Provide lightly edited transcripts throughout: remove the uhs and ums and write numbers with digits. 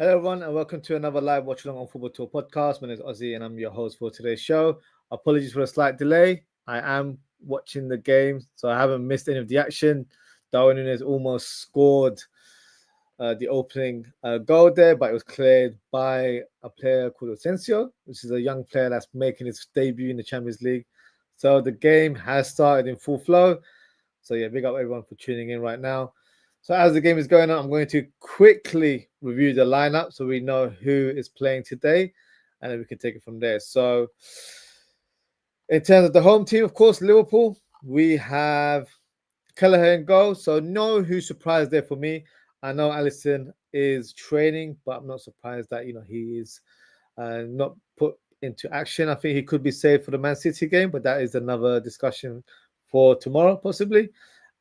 Hello, everyone, and welcome to another live Watch Along on Football Tour podcast. My name is Ozzie, and I'm your host for today's show. Apologies for a slight delay. I am watching the game, so I haven't missed any of the action. Darwin Núñez almost scored the opening goal there, but it was cleared by a player called Asensio, which is a young player that's making his debut in the Champions League. So the game has started in full flow. So yeah, big up everyone for tuning in right now. So as the game is going on, I'm going to quickly review the lineup so we know who is playing today, and then we can take it from there. So in terms of the home team, of course, Liverpool, we have Kelleher in goal. So no who's surprised there for me. I know Alisson is training, but I'm not surprised that he is not put into action. I think he could be saved for the Man City game, but that is another discussion for tomorrow, possibly.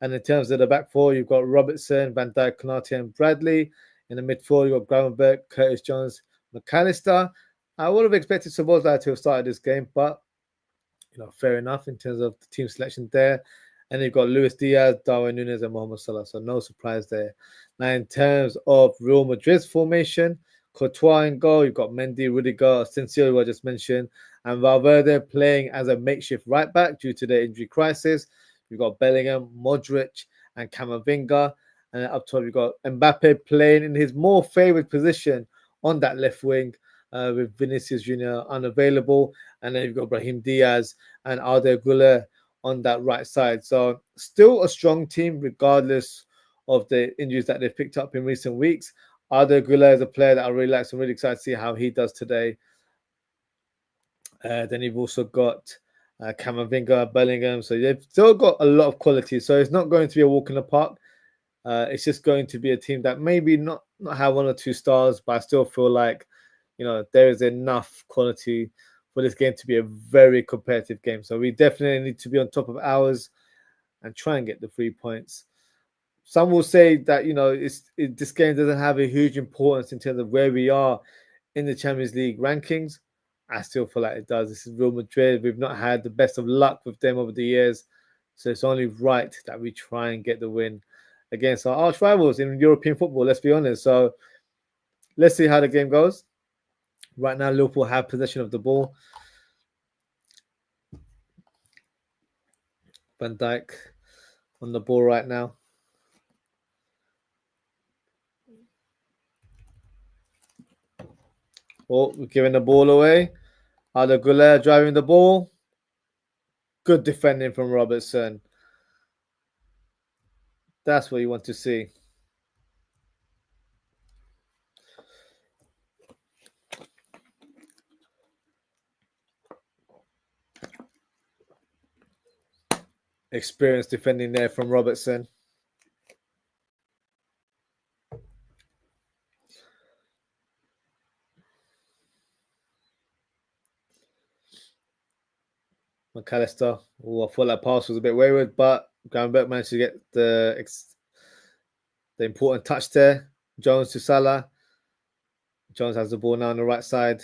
And in terms of the back four, you've got Robertson, Van Dijk, Konate, and Bradley. In the midfield, you've got Gravenberch, Curtis Jones, McAllister. I would have expected Szoboszlai to have started this game, but fair enough in terms of the team selection there. And you've got Luis Diaz, Darwin Núñez, and Mohamed Salah. So no surprise there. Now, in terms of Real Madrid's formation, Courtois in goal, you've got Mendy, Rudiger, Asensio, who I just mentioned, and Valverde playing as a makeshift right back due to the injury crisis. You've got Bellingham, Modric, and Camavinga. And up top, you've got Mbappe playing in his more favoured position on that left wing with Vinicius Jr. unavailable. And then you've got Brahim Diaz and Arda Güler on that right side. So still a strong team regardless of the injuries that they've picked up in recent weeks. Arda Güler is a player that I really like, so I'm really excited to see how he does today. Then you've also got Camavinga, Bellingham. So they've still got a lot of quality. So it's not going to be a walk in the park. It's just going to be a team that maybe not have one or two stars, but I still feel like, there is enough quality for this game to be a very competitive game. So we definitely need to be on top of ours and try and get the 3 points. Some will say that, this game doesn't have a huge importance in terms of where we are in the Champions League rankings. I still feel like it does. This is Real Madrid. We've not had the best of luck with them over the years. So it's only right that we try and get the win against our arch rivals in European football, let's be honest. So let's see how the game goes. Right now, Liverpool have possession of the ball. Van Dijk on the ball right now. Oh, we're giving the ball away. Arda Güler driving the ball. Good defending from Robertson. That's what you want to see. Experienced defending there from Robertson. McAllister. Oh, I thought that pass was a bit wayward, but Gravenberch managed to get the important touch there. Jones to Salah. Jones has the ball now on the right side.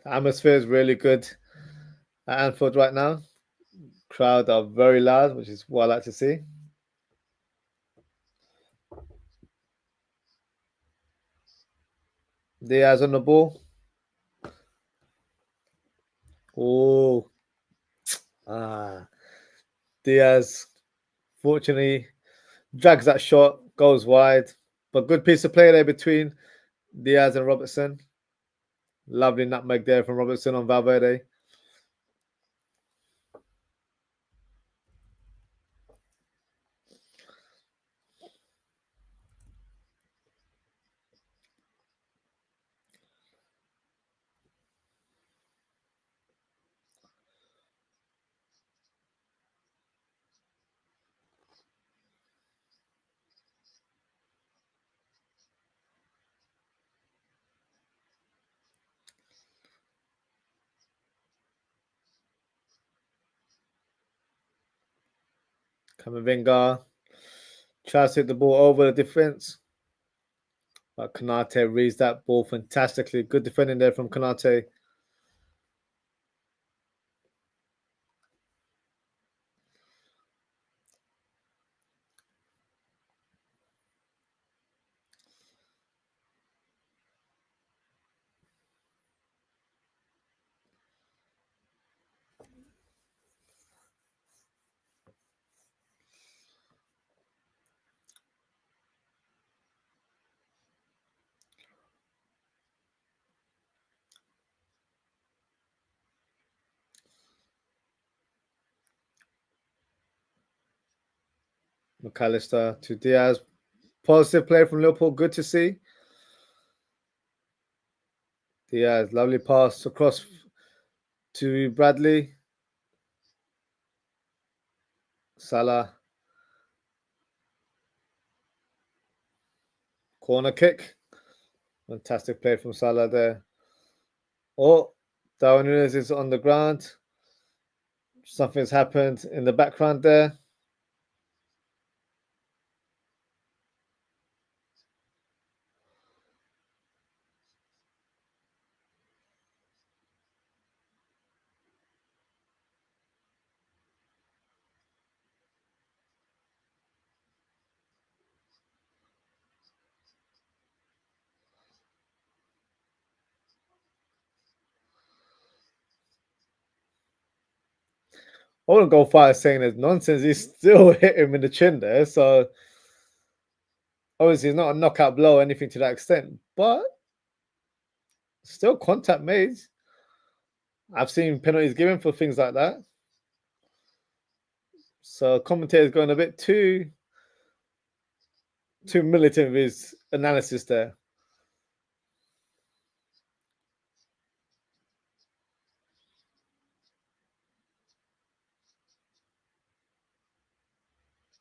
The atmosphere is really good at Anfield right now. Crowd are very loud, which is what I like to see. Diaz on the ball. Oh, Diaz fortunately drags that shot, goes wide, but good piece of play there between Diaz and Robertson. Lovely nutmeg there from Robertson on Valverde. Camavinga tries to hit the ball over the defense. But Konate reads that ball fantastically. Good defending there from Konate. McAllister to Diaz. Positive play from Liverpool. Good to see. Diaz, lovely pass across to Bradley. Salah. Corner kick. Fantastic play from Salah there. Oh, Darwin Núñez is on the ground. Something's happened in the background there. I wouldn't go far as saying there's nonsense. He still hit him in the chin there. So obviously it's not a knockout blow or anything to that extent, but still contact made. I've seen penalties given for things like that. So commentator's going a bit too militant with his analysis there.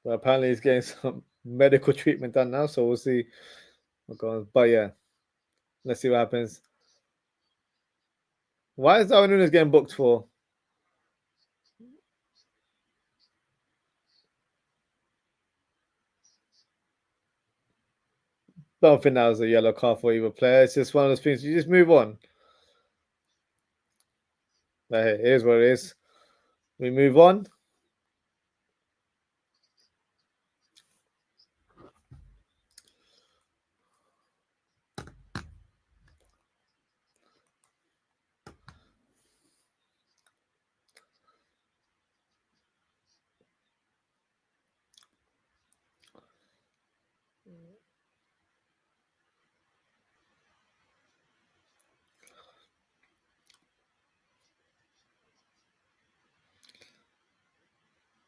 But apparently he's getting some medical treatment done now, so we'll see what goes. But yeah, let's see what happens. Why is Darwin Núñez getting booked for? Don't think that was a yellow card for either player. It's just one of those things. You just move on. But hey, here's what it is. We move on.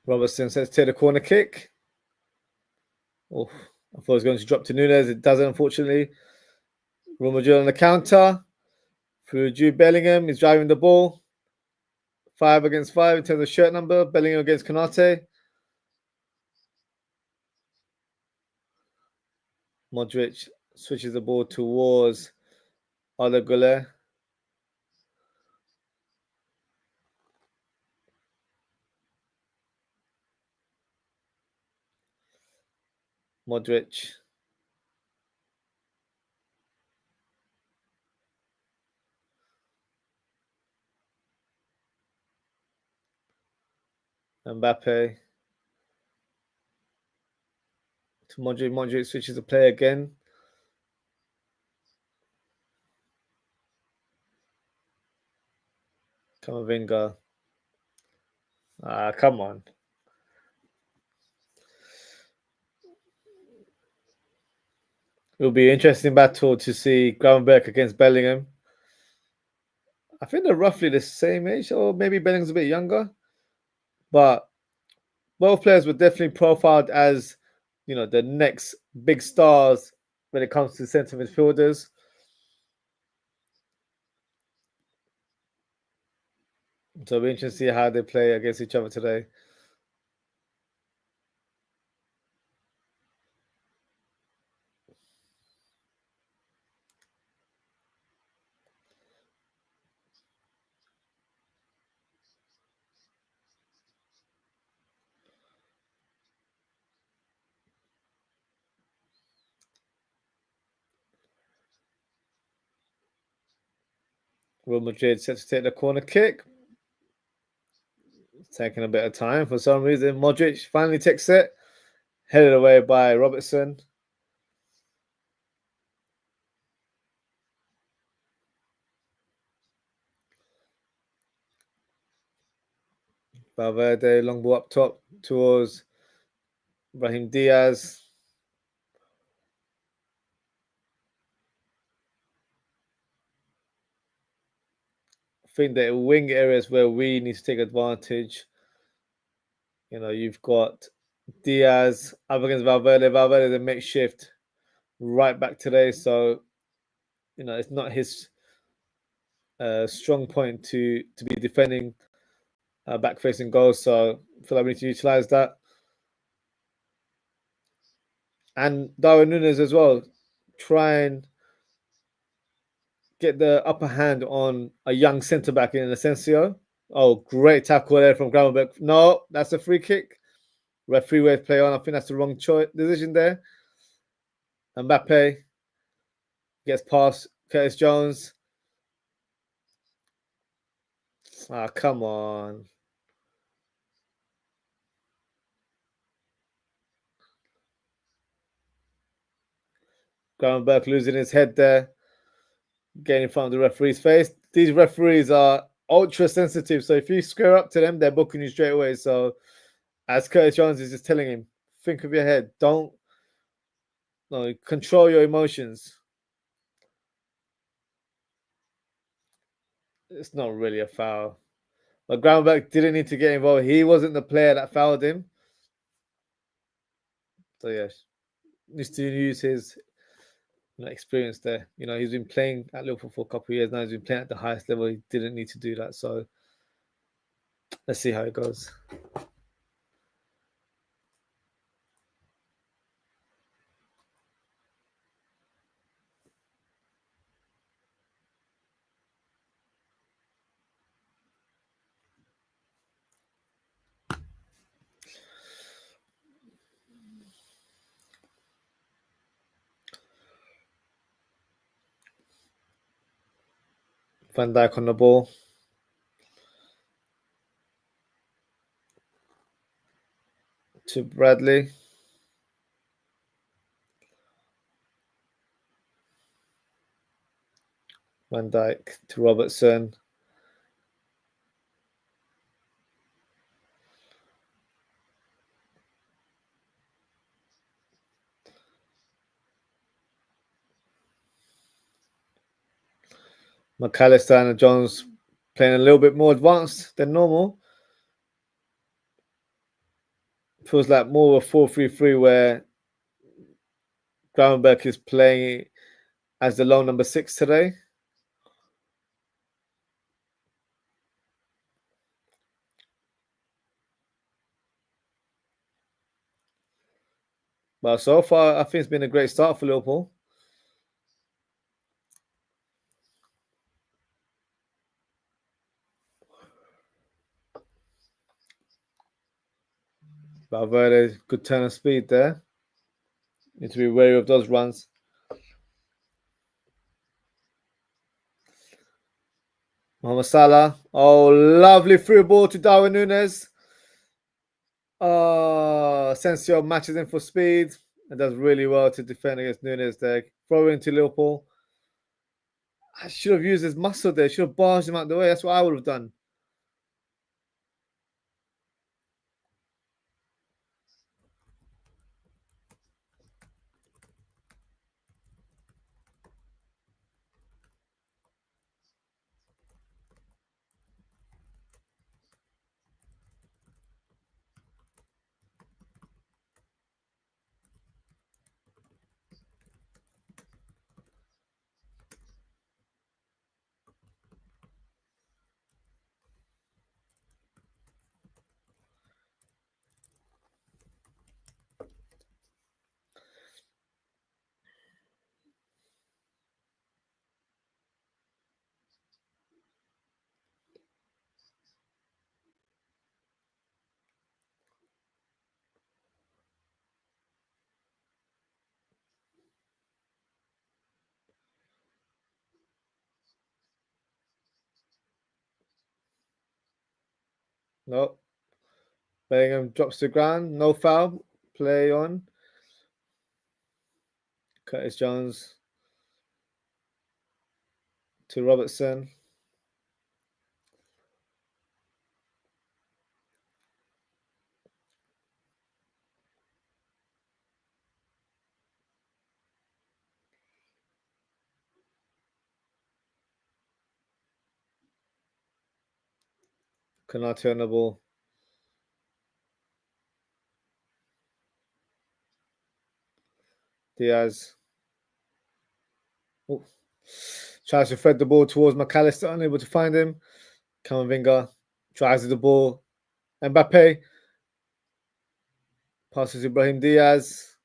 Robertson says take the corner kick. Oh, I thought it was going to drop to Núñez. It doesn't, unfortunately. Real Madrid on the counter. Through Jude Bellingham. He's driving the ball. 5 against 5 in terms of shirt number. Bellingham against Konate. Modric switches the ball towards OZWRLD. Modric. Mbappe. To Modric. Modric switches the play again. Camavinga. Come on. It'll be an interesting battle to see Gravenberch against Bellingham. I think they're roughly the same age, or maybe Bellingham's a bit younger. But both players were definitely profiled as, the next big stars when it comes to centre midfielders. So it'll be interesting to see how they play against each other today. Real Madrid set to take the corner kick. It's taking a bit of time for some reason. Modric finally takes it. Headed away by Robertson. Valverde, long ball up top towards Brahim Diaz. I think the wing areas where we need to take advantage. You know, you've got Diaz up against Valverde. Valverde the makeshift right back today, so you know it's not his strong point to be defending back facing goals. So I feel like we need to utilize that. And Darwin Núñez as well. Try and get the upper hand on a young centre back in Asensio. Oh, great tackle there from Gravenberch. No, that's a free kick. Referee way to play on. I think that's the wrong decision there. Mbappe gets past Curtis Jones. Ah, come on. Gravenberch losing his head there. Getting in front of the referee's face. These referees are ultra sensitive. So if you square up to them, they're booking you straight away. So as Curtis Jones is just telling him, think of your head. Don't control your emotions. It's not really a foul. But Gravenberch didn't need to get involved. He wasn't the player that fouled him. So yes, needs to use his experience there. You know, he's been playing at Liverpool for a couple of years now. He's been playing at the highest level. He didn't need to do that. So let's see how it goes. Van Dijk on the ball. To Bradley. Van Dijk to Robertson. McAllister and Jones playing a little bit more advanced than normal. Feels like more of a 4-3-3 where Gravenberch is playing as the lone number 6 today. But so far, I think it's been a great start for Liverpool. Valverde, good turn of speed there. Need to be wary of those runs. Mohamed Salah. Oh, lovely through ball to Darwin Núñez. Asensio matches in for speed and does really well to defend against Núñez there. Throw into Liverpool. I should have used his muscle there. Should have barged him out the way. That's what I would have done. No. Bellingham drops to the ground. No foul. Play on. Curtis Jones to Robertson. Konate on the ball. Diaz. Ooh. Tries to thread the ball towards McAllister, unable to find him. Camavinga tries with the ball. Mbappe passes to Brahim Diaz.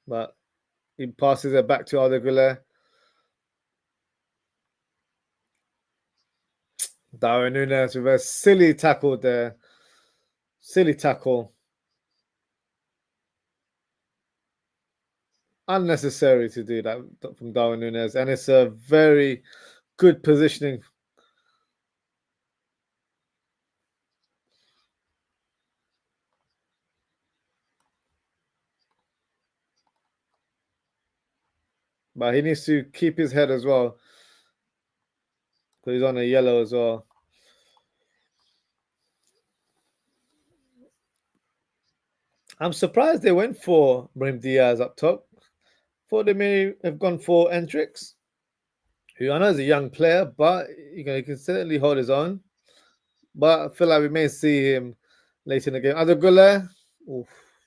But he passes it back to OZWRLD. Darwin Núñez with a silly tackle there. Silly tackle. Unnecessary to do that from Darwin Núñez. And it's a very good positioning. But he needs to keep his head as well. Because he's on a yellow as well. I'm surprised they went for Brahim Diaz up top. Thought they may have gone for Hendricks, who I know is a young player, but he can certainly hold his own. But I feel like we may see him later in the game. OZWRLD,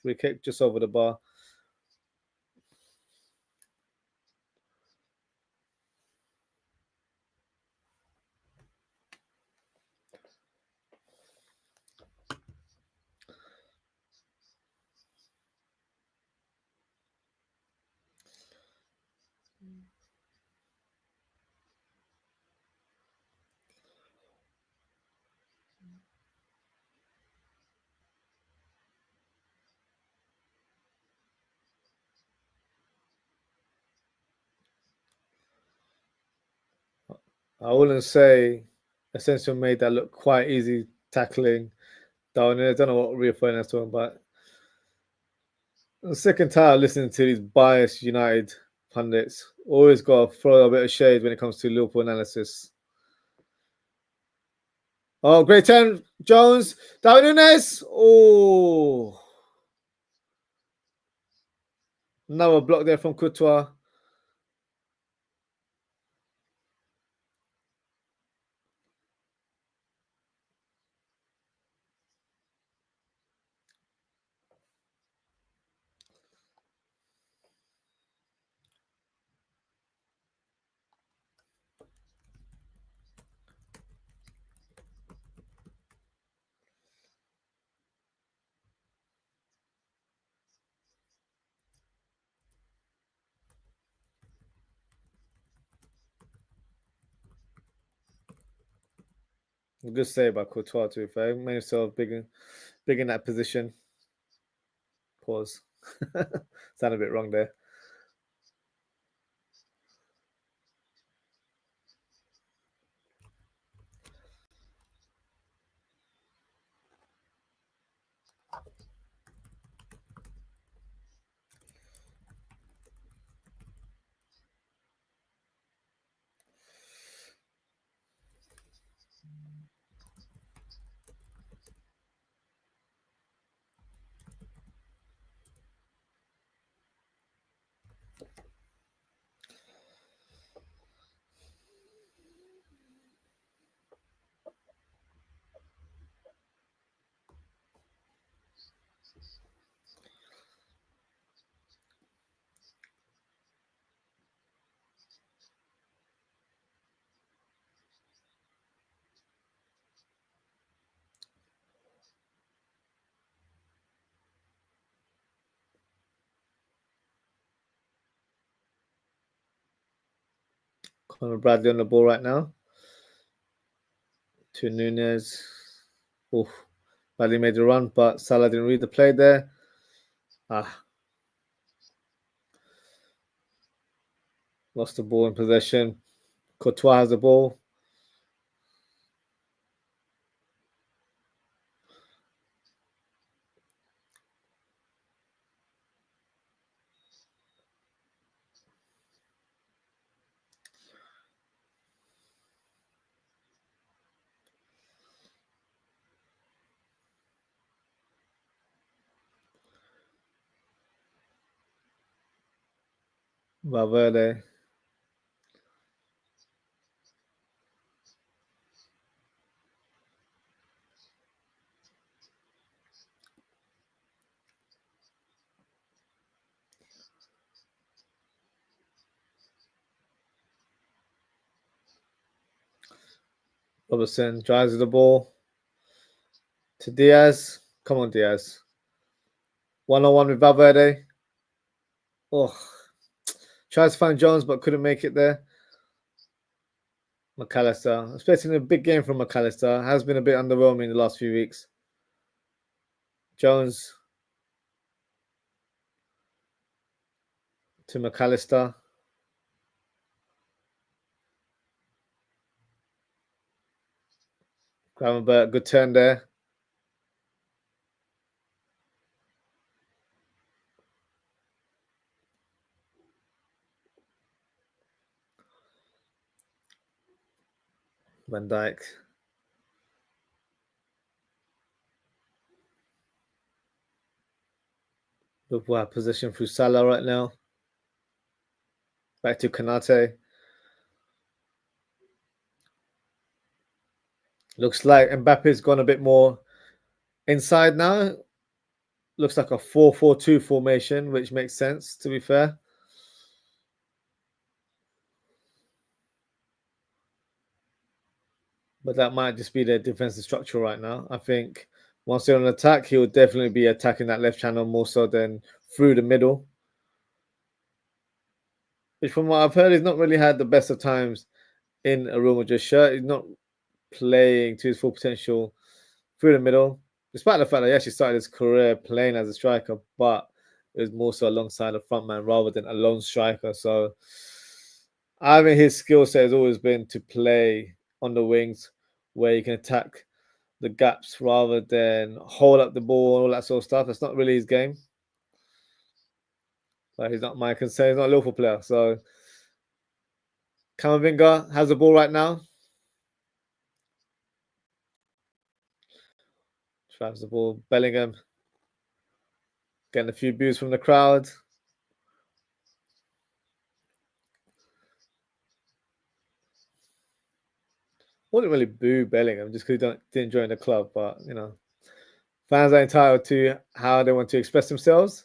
free kick just over the bar. I wouldn't say Asensio made that look quite easy tackling down there. I don't know what Rio Ferdinand's talking about. I'm sick and tired of listening to these biased United pundits. Always got to throw a bit of shade when it comes to Liverpool analysis. Oh, great turn, Jones. Darwin Núñez. Oh. Another block there from Courtois. Good save by Courtois, to be fair. Made himself big in that position. Pause. Sound a bit wrong there. Conor Bradley on the ball right now. To Núñez. Oof. Bradley made the run, but Salah didn't read the play there. Lost the ball in possession. Courtois has the ball. Valverde. Robertson drives the ball to Diaz. Come on, Diaz. 1-on-1 with Valverde. Oh, tries to find Jones, but couldn't make it there. McAllister, expecting a big game from McAllister. Has been a bit underwhelming the last few weeks. Jones to McAllister. Gravenberch, good turn there. Van Dijk. Liverpool have possession through Salah right now. Back to Konate. Looks like Mbappe's gone a bit more inside now. Looks like a 4-4-2 formation, which makes sense, to be fair. But that might just be their defensive structure right now. I think once they're on attack, he will definitely be attacking that left channel more so than through the middle. Which, from what I've heard, he's not really had the best of times in a Real Madrid shirt. He's not playing to his full potential through the middle, despite the fact that he actually started his career playing as a striker, but it was more so alongside a front man rather than a lone striker. So I think his skill set has always been to play on the wings where he can attack the gaps rather than hold up the ball and all that sort of stuff. That's not really his game. But he's not my concern. He's not a Liverpool player. So Camavinga has the ball right now. Drives the ball. Bellingham getting a few boos from the crowd. Wouldn't really boo Bellingham just because he didn't join the club, but you know, fans are entitled to how they want to express themselves,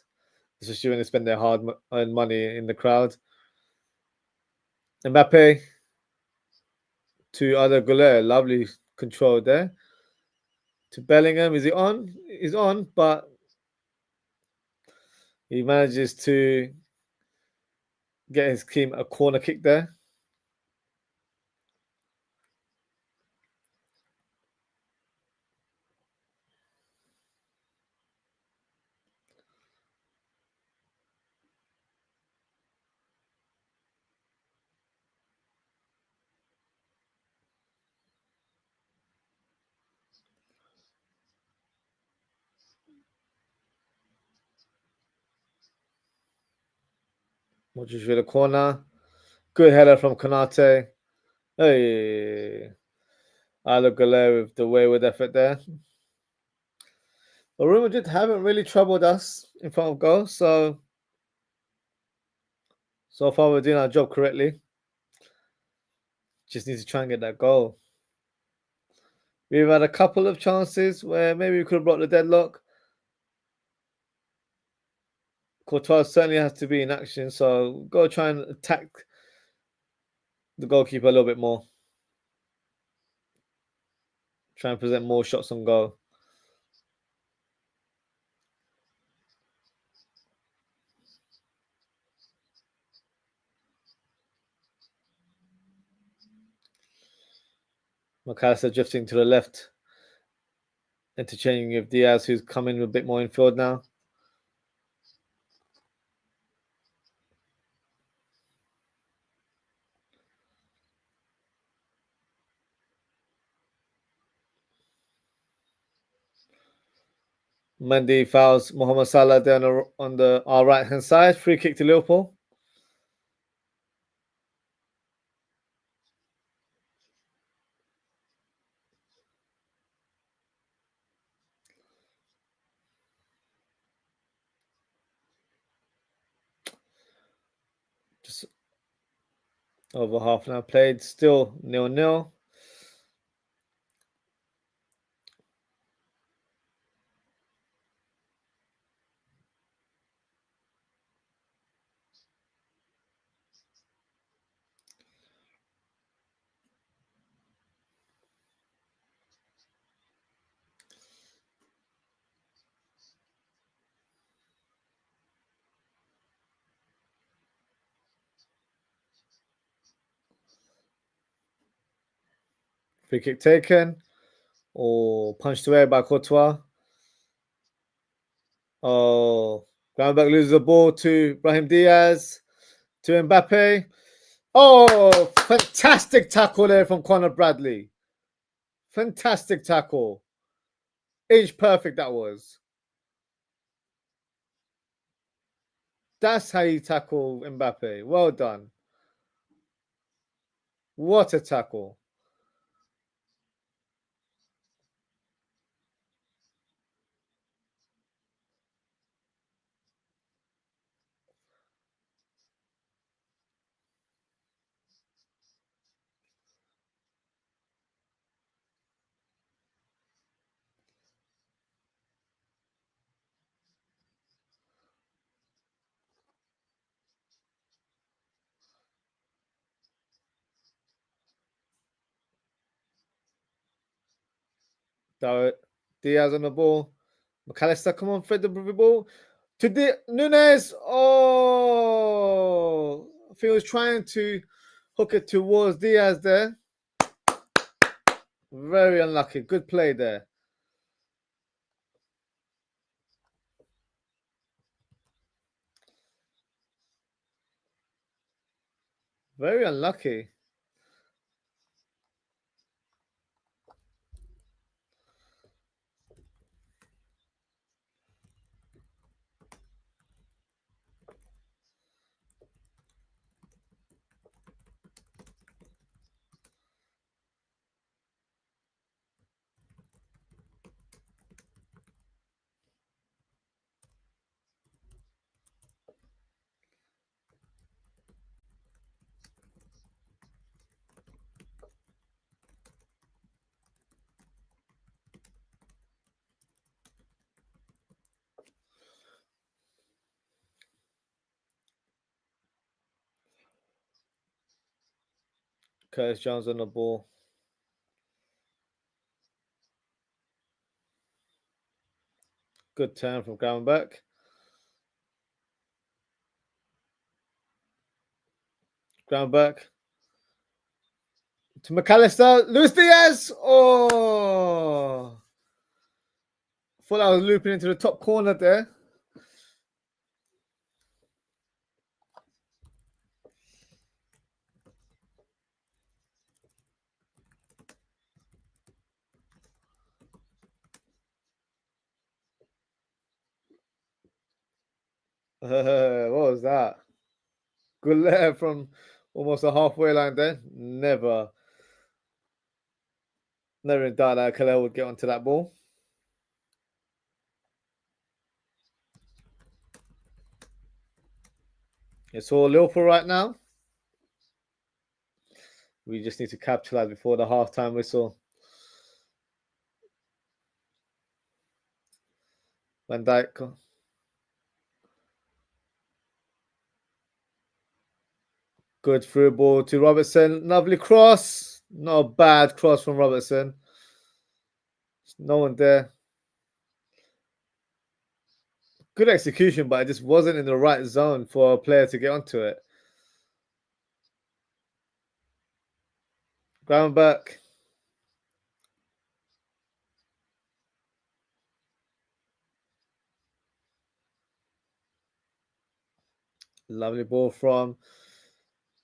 especially when they spend their hard-earned money in the crowd. Mbappe to Arda Güler, lovely control there. To Bellingham, is he on? He's on, but he manages to get his team a corner kick there. Modric with a corner. Good header from Konate. Hey, Arda Güler with the wayward effort there. But Real Madrid haven't really troubled us in front of goal, so far we're doing our job correctly. Just need to try and get that goal. We've had a couple of chances where maybe we could have brought the deadlock. Courtois certainly has to be in action, so go try and attack the goalkeeper a little bit more. Try and present more shots on goal. McAllister drifting to the left, interchanging with Diaz, who's coming a bit more infield now. Mendy fouls Mohamed Salah down on our right hand side. Free kick to Liverpool. Over half an hour played, still 0-0. Free kick taken. Or punched away by Courtois. Oh, Groundback loses the ball to Brahim Diaz. To Mbappe. Oh, fantastic tackle there from Conor Bradley. Fantastic tackle. Inch perfect that was. That's how you tackle Mbappe. Well done. What a tackle. Diaz on the ball. McAllister, come on, Fred the ball. To Nunes. Oh, I think he was trying to hook it towards Diaz there. Very unlucky. Good play there. Very unlucky. Curtis Jones on the ball. Good turn from Gravenberch. Gravenberch. To McAllister. Luis Diaz. Oh. Thought I was looping into the top corner there. What was that? Good left from almost a halfway line there. Never in doubt that Kalel would get onto that ball. It's all Liverpool right now. We just need to capitalize before the halftime whistle. Van Dijk. Good through ball to Robertson. Lovely cross. Not a bad cross from Robertson. No one there. Good execution, but it just wasn't in the right zone for a player to get onto it. Gravenberch. Lovely ball from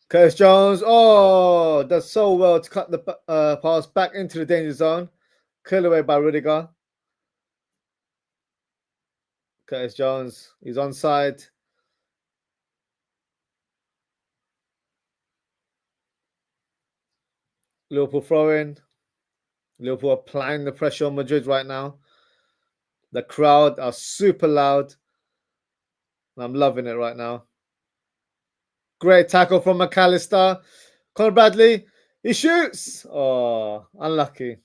Curtis Jones. Oh, does so well to cut the pass back into the danger zone. Cleared away by Rudiger. Curtis Jones, he's onside. Liverpool throwing. Liverpool applying the pressure on Madrid right now. The crowd are super loud. I'm loving it right now. Great tackle from McAllister. Conor Bradley, he shoots. Oh, unlucky.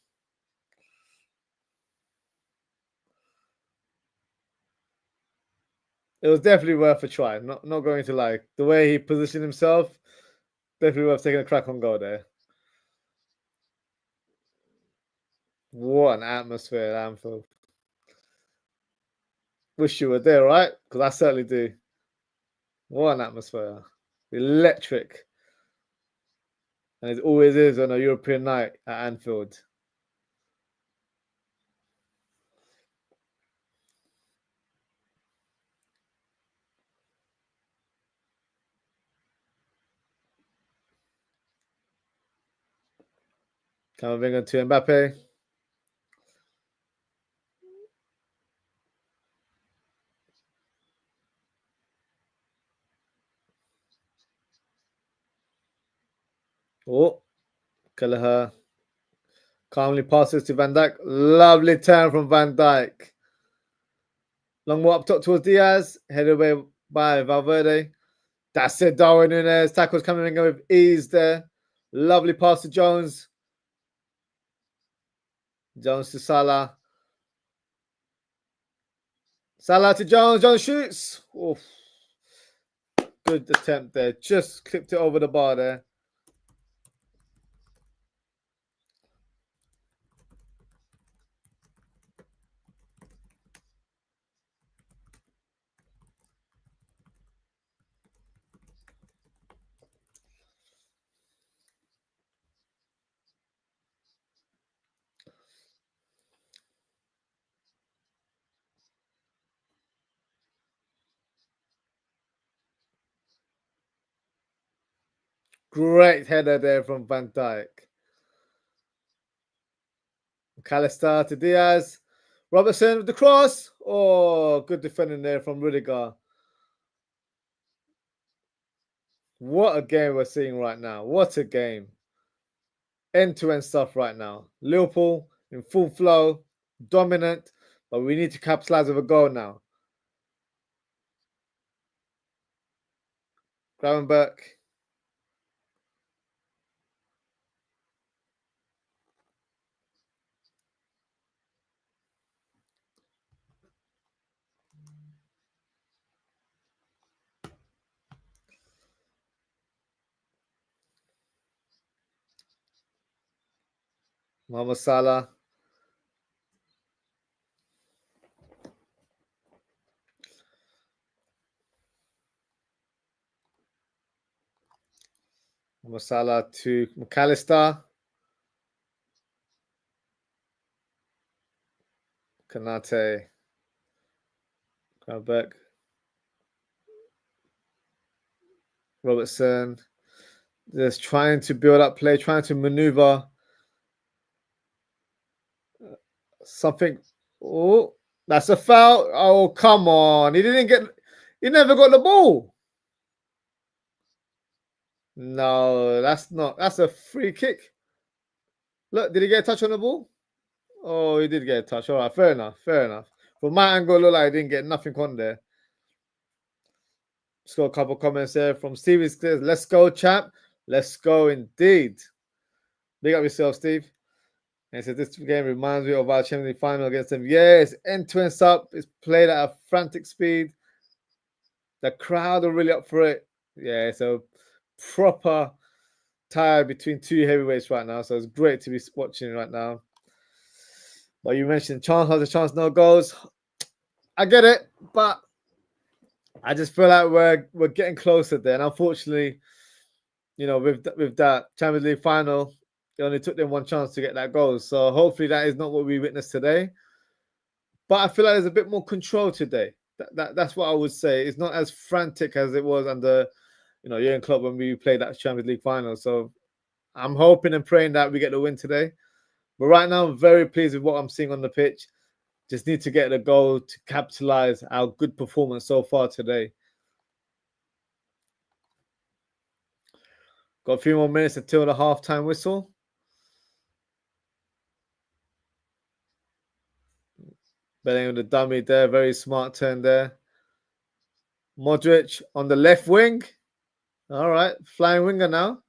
It was definitely worth a try. Not going to lie. The way he positioned himself, definitely worth taking a crack on goal there. What an atmosphere at Anfield. Wish you were there, right? Because I certainly do. What an atmosphere. Electric. And it always is on a European night at Anfield. Camavinga to Mbappe. Oh, Kelleher calmly passes to Van Dijk. Lovely turn from Van Dijk. Long ball up top towards Diaz. Headed away by Valverde. That's it, Darwin Núñez. Tackles coming in with ease there. Lovely pass to Jones. Jones to Salah. Salah to Jones. Jones shoots. Oof. Good attempt there. Just clipped it over the bar there. Great header there from Van Dijk. McAllister to Diaz. Robertson with the cross. Oh, good defending there from Rudiger. What a game we're seeing right now. What a game. End-to-end stuff right now. Liverpool in full flow, dominant, but we need to capitalize with a goal now. Gravenberch. Mohamed Salah. Mohamed Salah to McAllister. Kanate. Gravenberch. Robertson. Just trying to build up play, trying to maneuver. Something. Oh, that's a foul. Oh, come on. He never got the ball. No, that's a free kick. Look, did he get a touch on the ball? Oh, he did get a touch. All right, fair enough. From my angle, it looked like he didn't get nothing on there. Just got a couple comments there from Steve. He says, let's go, champ. Let's go indeed. Big up yourself, Steve. And he said, this game reminds me of our Champions League final against them. Yes, end-to-end up. It's played at a frantic speed. The crowd are really up for it. Yeah, it's a proper tie between two heavyweights right now. So it's great to be watching right now. But you mentioned chance has a chance, no goals. I get it, but I just feel like we're getting closer there. And unfortunately, you know, with that Champions League final, it only took them one chance to get that goal. So hopefully that is not what we witnessed today. But I feel like there's a bit more control today. That's what I would say. It's not as frantic as it was under, you know, Jurgen Klopp when we played that Champions League final. So I'm hoping and praying that we get the win today. But right now, I'm very pleased with what I'm seeing on the pitch. Just need to get the goal to capitalize our good performance so far today. Got a few more minutes until the halftime whistle. Bellingham with the dummy there. Very smart turn there. Modric on the left wing. All right. Flying winger now.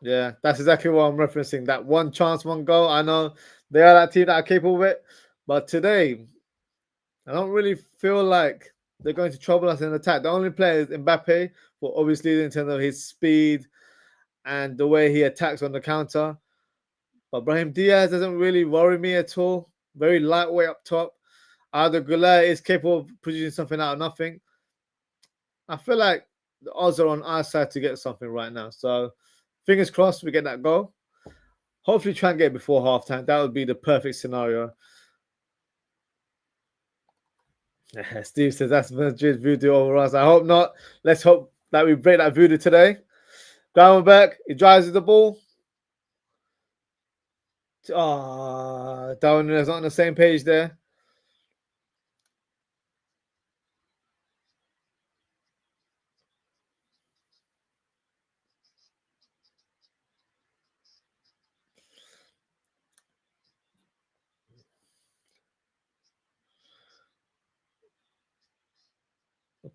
Yeah, that's exactly what I'm referencing. That one chance, one goal. I know they are that team that are capable of it, but today I don't really feel like they're going to trouble us in attack. The only player is Mbappe, for obviously in terms of his speed and the way he attacks on the counter. But Brahim Diaz doesn't really worry me at all. Very lightweight up top. Either Goulet is capable of producing something out of nothing. I feel like the odds are on our side to get something right now. So fingers crossed we get that goal. Hopefully try and get it before halftime. That would be the perfect scenario. Steve says that's Madrid's voodoo over us. I hope not. Let's hope that we break that voodoo today. Gravenberg, he drives the ball. Darwin is not on the same page there.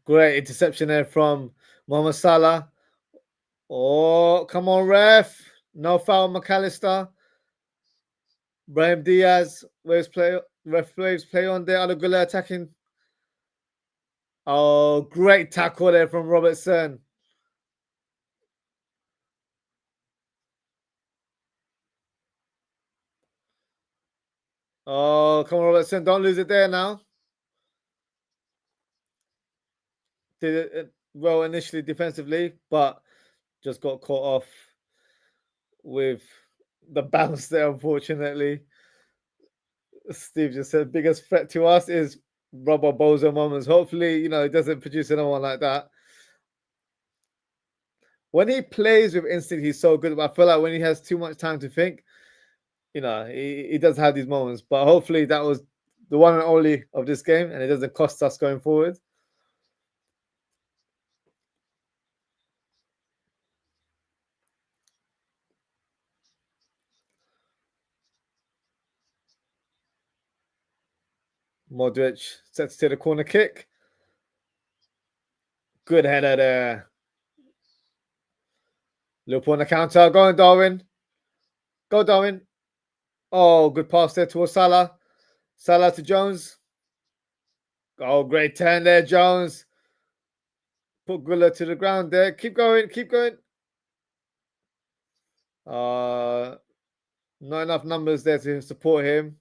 Great interception there from Mohamed Salah. Oh, come on, ref. No foul, McAllister. Brahim Diaz, where's play? Ref plays play on there. Alagula attacking. Oh, great tackle there from Robertson. Oh, come on, Robertson. Don't lose it there now. Did it well initially defensively, but just got caught off with the bounce there, unfortunately. Steve just said biggest threat to us is Robert Bozo moments. Hopefully, it doesn't produce anyone like that. When he plays with instinct, he's so good. But I feel like when he has too much time to think, he does have these moments. But hopefully that was the one and only of this game, and it doesn't cost us going forward. Modric sets to the corner kick. Good header there. Liverpool on the counter. Go on, Darwin. Go, Darwin. Oh, good pass there towards Salah. Salah to Jones. Oh, great turn there, Jones. Put Gulla to the ground there. Keep going. Keep going. Not enough numbers there to support him.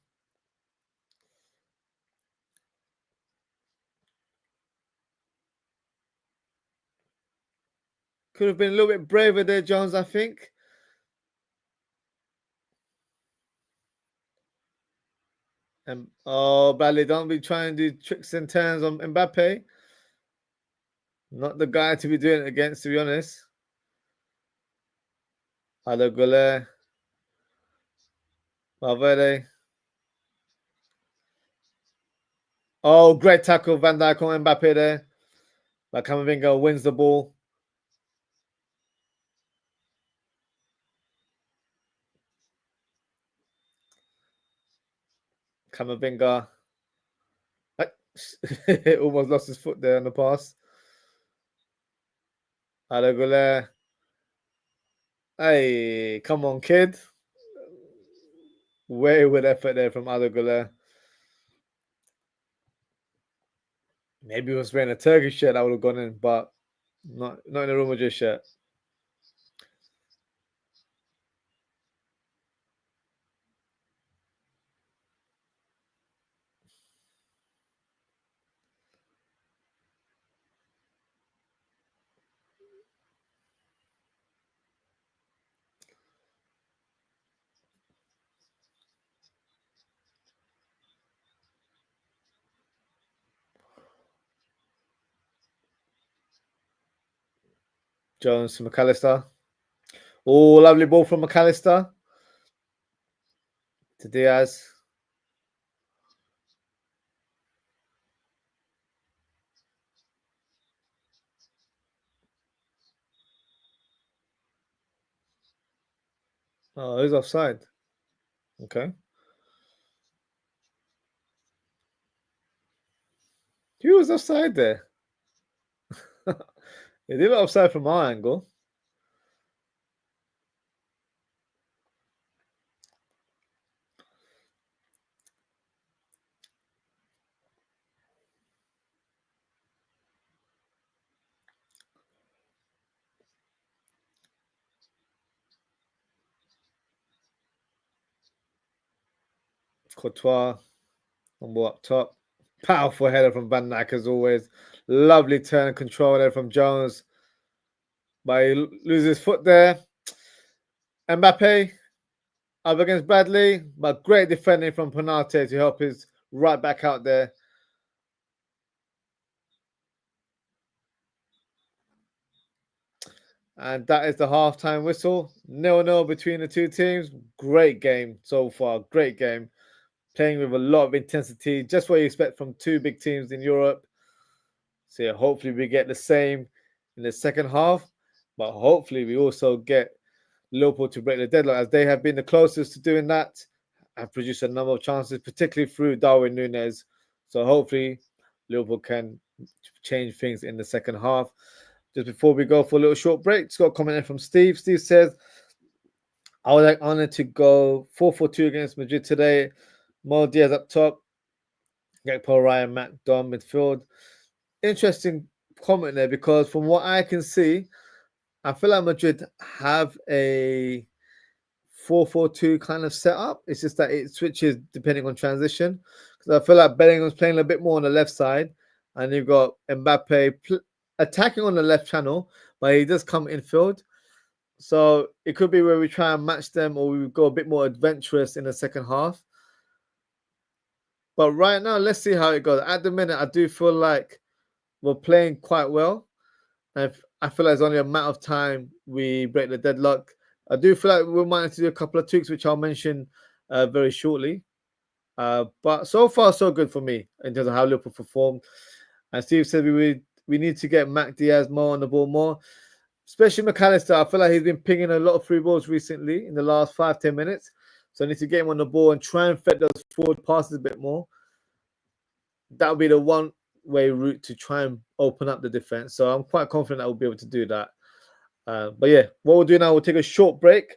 Could have been a little bit braver there, Jones, I think. And Bradley, don't be trying to do tricks and turns on Mbappe. Not the guy to be doing it against, to be honest. Hello, Goulet. Valverde. Oh, great tackle, Van Dijk on Mbappe there. But Camavinga wins the ball. Camavinga. Almost lost his foot there on the pass. Hello, Goulet. Hey, come on, kid. Way with effort there from Adagula. Maybe he was wearing a Turkish shirt that would have gone in, but not in a Real Madrid shirt. Jones to McAllister. Oh, lovely ball from McAllister to Diaz. Oh, he's offside. Okay. He was offside there. He did it offside from our angle. Courtois, number up top. Powerful header from Van Dijk as always. Lovely turn and control there from Jones. But he loses his foot there. Mbappe up against Bradley, but great defending from Penalty to help his right back out there. And that is the halftime whistle. 0-0 between the two teams. Great game so far. Great game. Playing with a lot of intensity. Just what you expect from two big teams in Europe. So yeah, hopefully we get the same in the second half. But hopefully we also get Liverpool to break the deadlock, as they have been the closest to doing that. Have produced a number of chances, particularly through Darwin Núñez. So hopefully Liverpool can change things in the second half. Just before we go for a little short break, just got a comment in from Steve. Steve says, I would like honored to go 4-4-2 against Madrid today. Mo Diaz up top. Gakpo, Ryan, Matt, Dom, midfield. Interesting comment there, because from what I can see, I feel like Madrid have a 4-4-2 kind of setup. It's just that it switches depending on transition. Because I feel like Bellingham's playing a bit more on the left side, and you've got Mbappe attacking on the left channel, but he does come infield. So it could be where we try and match them, or we go a bit more adventurous in the second half. But right now, let's see how it goes. At the minute, I do feel like we're playing quite well. And I feel like it's only a matter of time we break the deadlock. I do feel like we might have to do a couple of tweaks, which I'll mention very shortly. But so far, so good for me in terms of how Liverpool performed. And Steve said we need to get Mac Diaz more on the ball more. Especially McAllister. I feel like he's been pinging a lot of free balls recently in the last 5-10 minutes. So I need to get him on the ball and try and fit those forward passes a bit more. That would be the one-way route to try and open up the defense. So I'm quite confident I will be able to do that. But yeah, what we'll do now, we'll take a short break.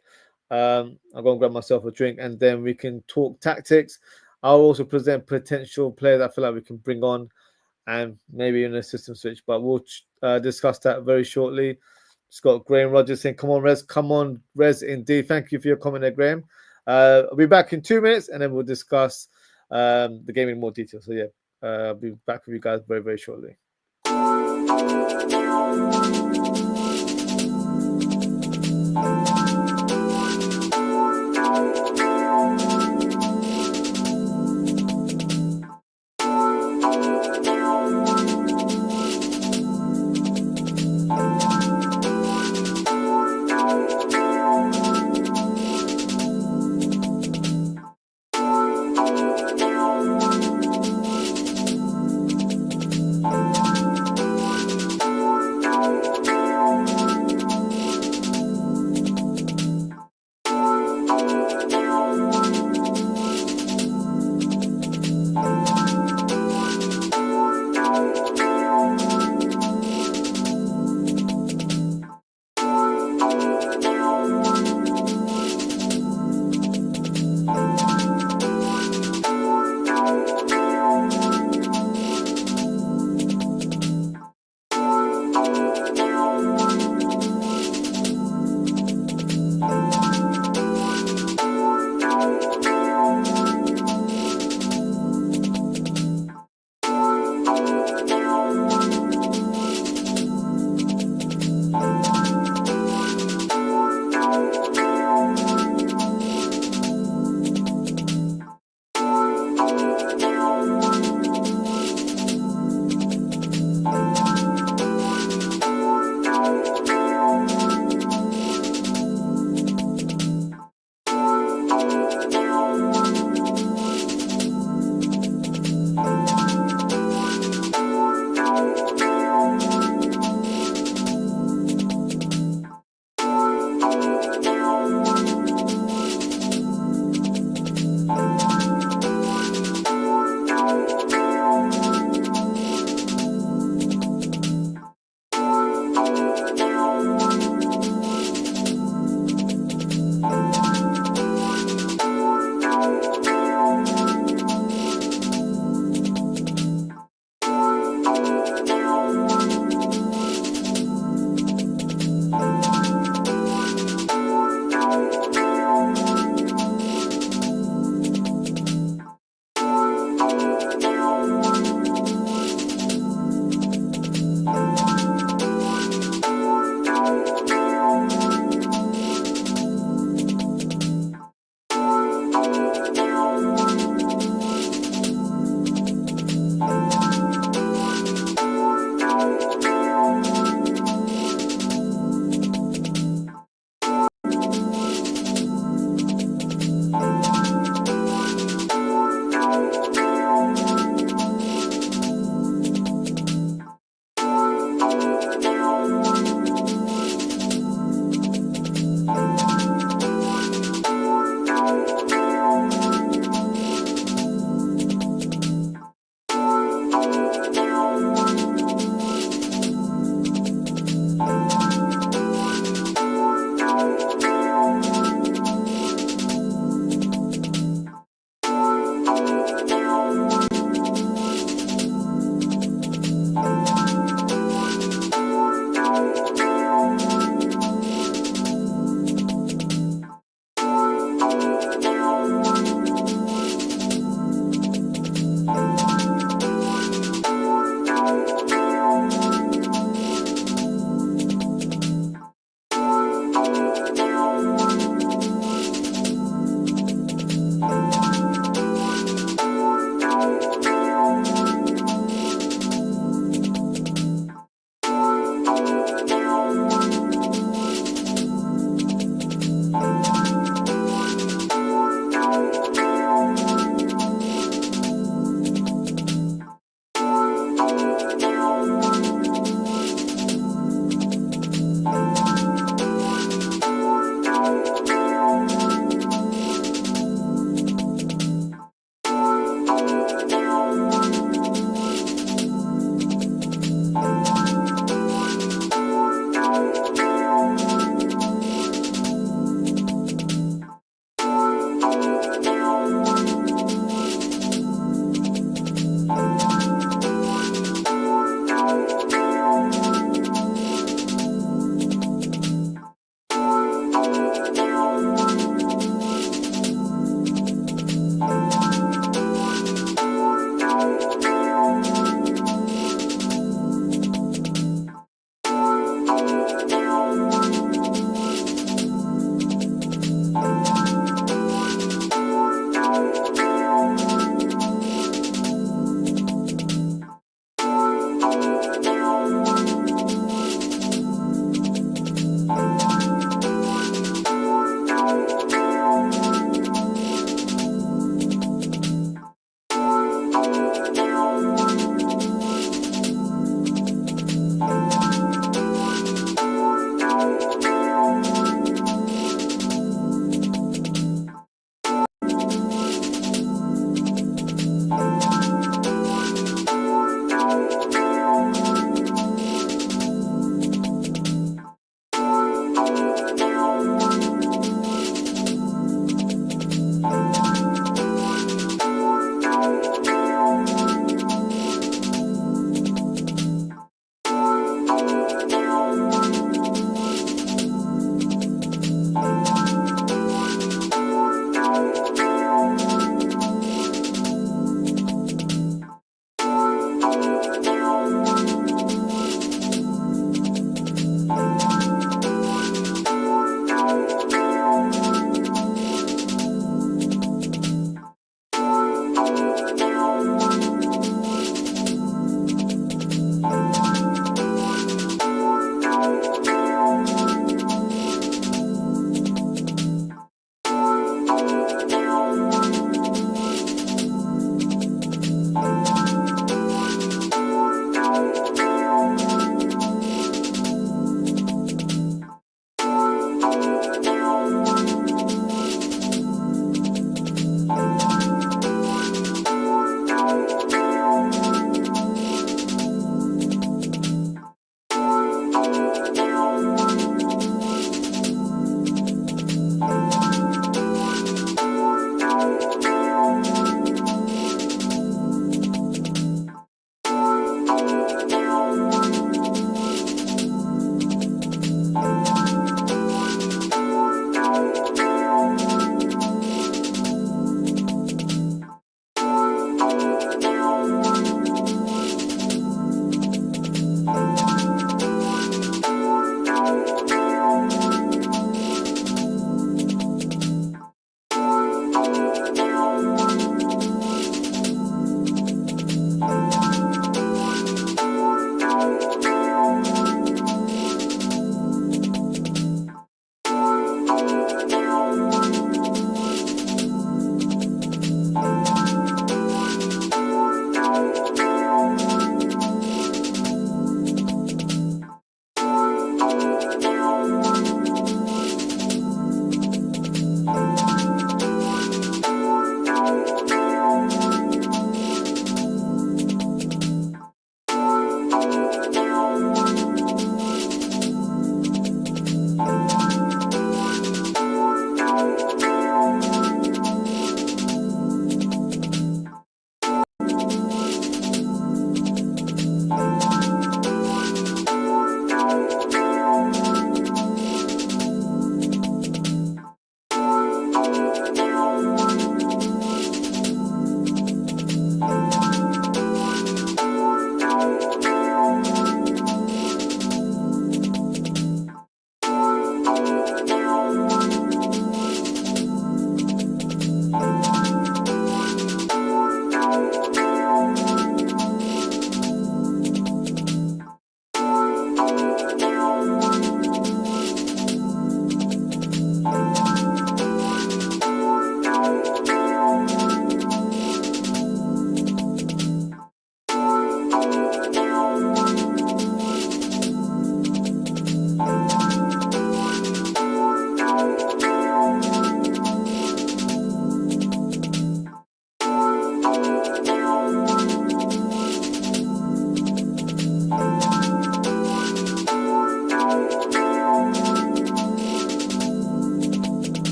I'll go and grab myself a drink, and then we can talk tactics. I'll also present potential players I feel like we can bring on, and maybe in a system switch. But we'll discuss that very shortly. Just got Graham Rogers saying, come on, Rez. Come on, Rez, indeed. Thank you for your comment there, Graham. I'll be back in 2 minutes, and then we'll discuss the game in more detail. So yeah, I'll be back with you guys very, very shortly.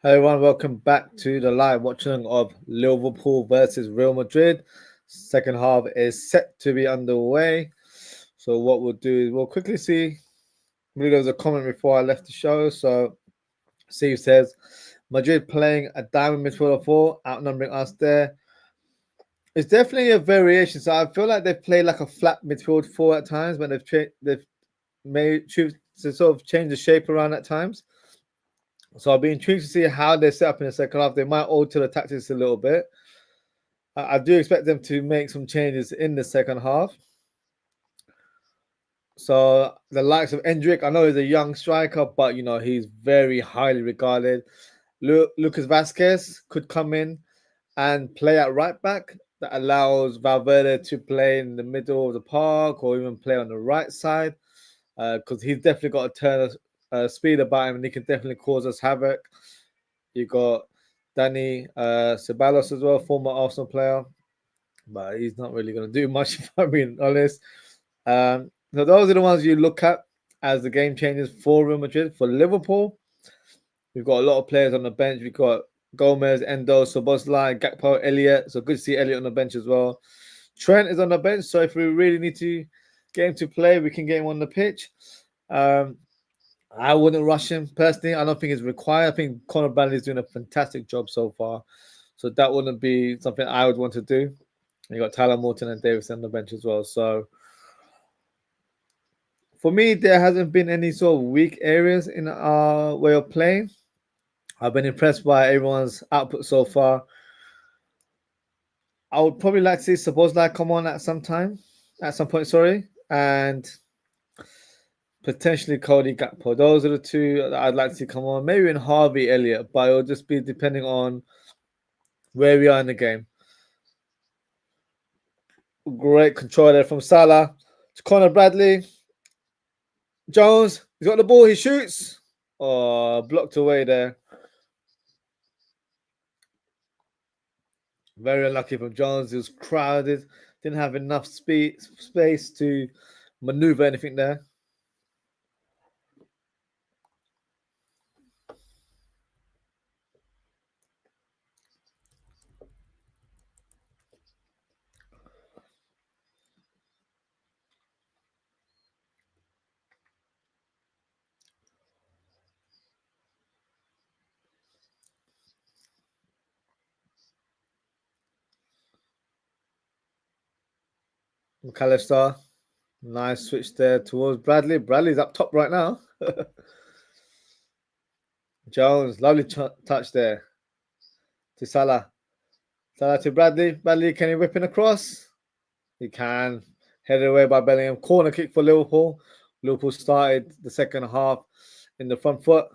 Hello everyone, welcome back to the live watching of Liverpool versus Real Madrid. Second half is set to be underway. So what we'll do is we'll quickly see. I believe there was a comment before I left the show. So Steve says, Madrid playing a diamond midfielder four, outnumbering us there. It's definitely a variation. So I feel like they've played like a flat midfield four at times, but they've made choose to sort of change the shape around at times. So I'll be intrigued to see how they set up in the second half. They might alter the tactics a little bit. I do expect them to make some changes in the second half. So the likes of Endrick, I know he's a young striker, but he's very highly regarded. Lucas Vasquez could come in and play at right back. That allows Valverde to play in the middle of the park or even play on the right side, because he's definitely got a turn of speed about him and he can definitely cause us havoc. You got Danny Ceballos as well, former Arsenal player, but he's not really going to do much if I'm being honest. So those are the ones you look at as the game changes for Real Madrid. For Liverpool, we've got a lot of players on the bench. We've got Gomez, Endo, Szoboszlai, Gakpo, Elliott. So good to see Elliott on the bench as well. Trent is on the bench, so if we really need to get him to play, we can get him on the pitch. I wouldn't rush him personally. I don't think it's required. I think Conor Bradley is doing a fantastic job so far. So that wouldn't be something I would want to do. And you got Tyler Morton and Davis on the bench as well. So for me, there hasn't been any sort of weak areas in our way of playing. I've been impressed by everyone's output so far. I would probably like to see Szoboszlai come on at some point, and potentially Cody Gakpo. Those are the two that I'd like to see come on. Maybe in Harvey Elliott, but it'll just be depending on where we are in the game. Great control there from Salah to Conor Bradley. Jones, he's got the ball, he shoots. Oh, blocked away there. Very unlucky from Jones. It was crowded, didn't have enough space to maneuver anything there. McAllister, nice switch there towards Bradley. Bradley's up top right now. Jones, lovely touch there to Salah. Salah to Bradley. Bradley, can he whip in across? He can. Headed away by Bellingham. Corner kick for Liverpool. Liverpool started the second half in the front foot.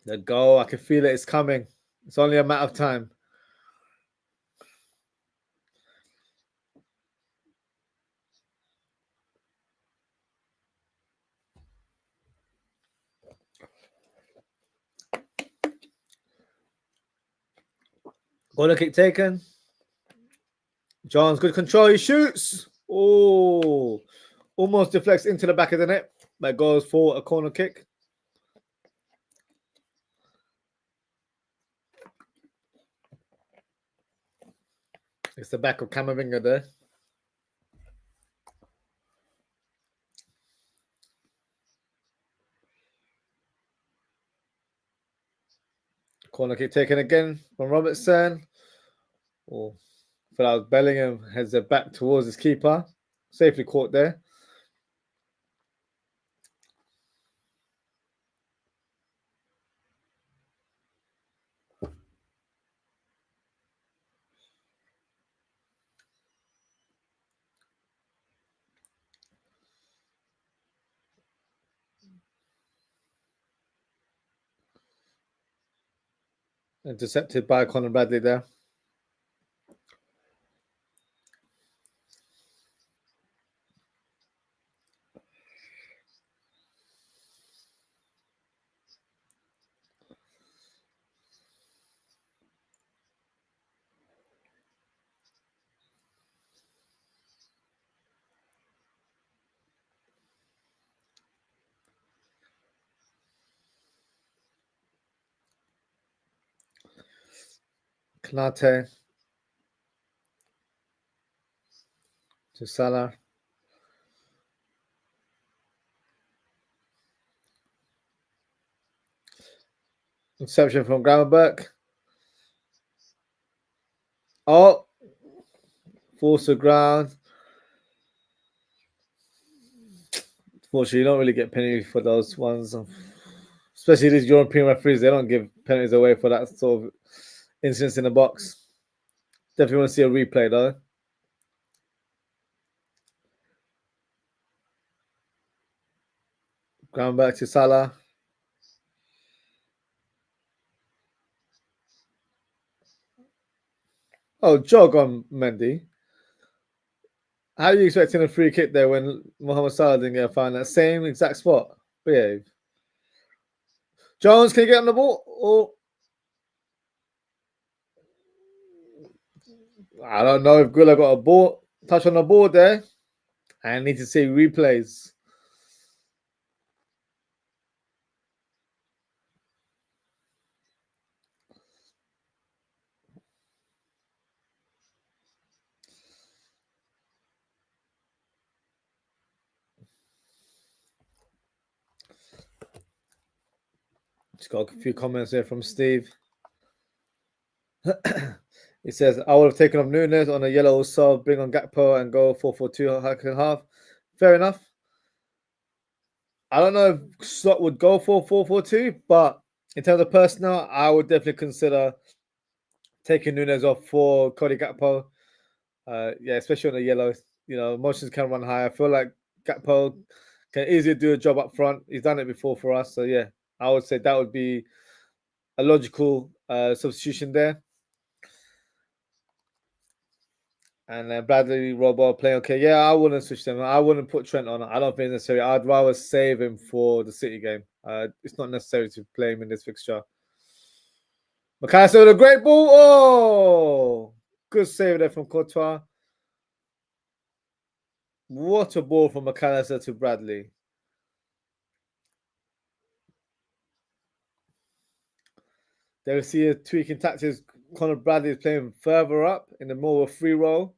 The goal, I can feel it. It's coming. It's only a matter of time. Corner kick taken. John's good control. He shoots. Oh, almost deflects into the back of the net. That goes for a corner kick. It's the back of Camavinga there. Corner kick taken again from Robertson. Oh, I feel like Bellingham heads it back towards his keeper. Safely caught there. Intercepted by Conor Bradley there. Kanate to Salah. Interception from Gravenberch. Oh, force the ground. Fortunately, you don't really get penalties for those ones, especially these European referees. They don't give penalties away for that sort of incidents in the box. Definitely want to see a replay though. Ground back to Salah. Oh, jog on Mendy. How are you expecting a free kick there when Mohamed Salah didn't get a foul in that same exact spot? Behave. Jones, can you get on the ball? Or I don't know if Gula got a ball touch on the ball there. I need to see replays. Just got a few comments here from Steve. He says, I would have taken off Nunes on a yellow sub, bring on Gakpo and go 4-4-2 second half. Fair enough. I don't know if Slot would go for 4-4-2, but in terms of personnel, I would definitely consider taking Nunes off for Cody Gakpo. Yeah, especially on the yellow. You know, emotions can run high. I feel like Gakpo can easily do a job up front. He's done it before for us. So, yeah, I would say that would be a logical substitution there. And Bradley, Robbo playing okay. Yeah, I wouldn't switch them. I wouldn't put Trent on. I don't think it's necessary. I'd rather save him for the City game. It's not necessary to play him in this fixture. McAllister with a great ball. Oh, good save there from Courtois. What a ball from McAllister to Bradley. There we see a tweaking tactics. Conor Bradley is playing further up in the more of a free role.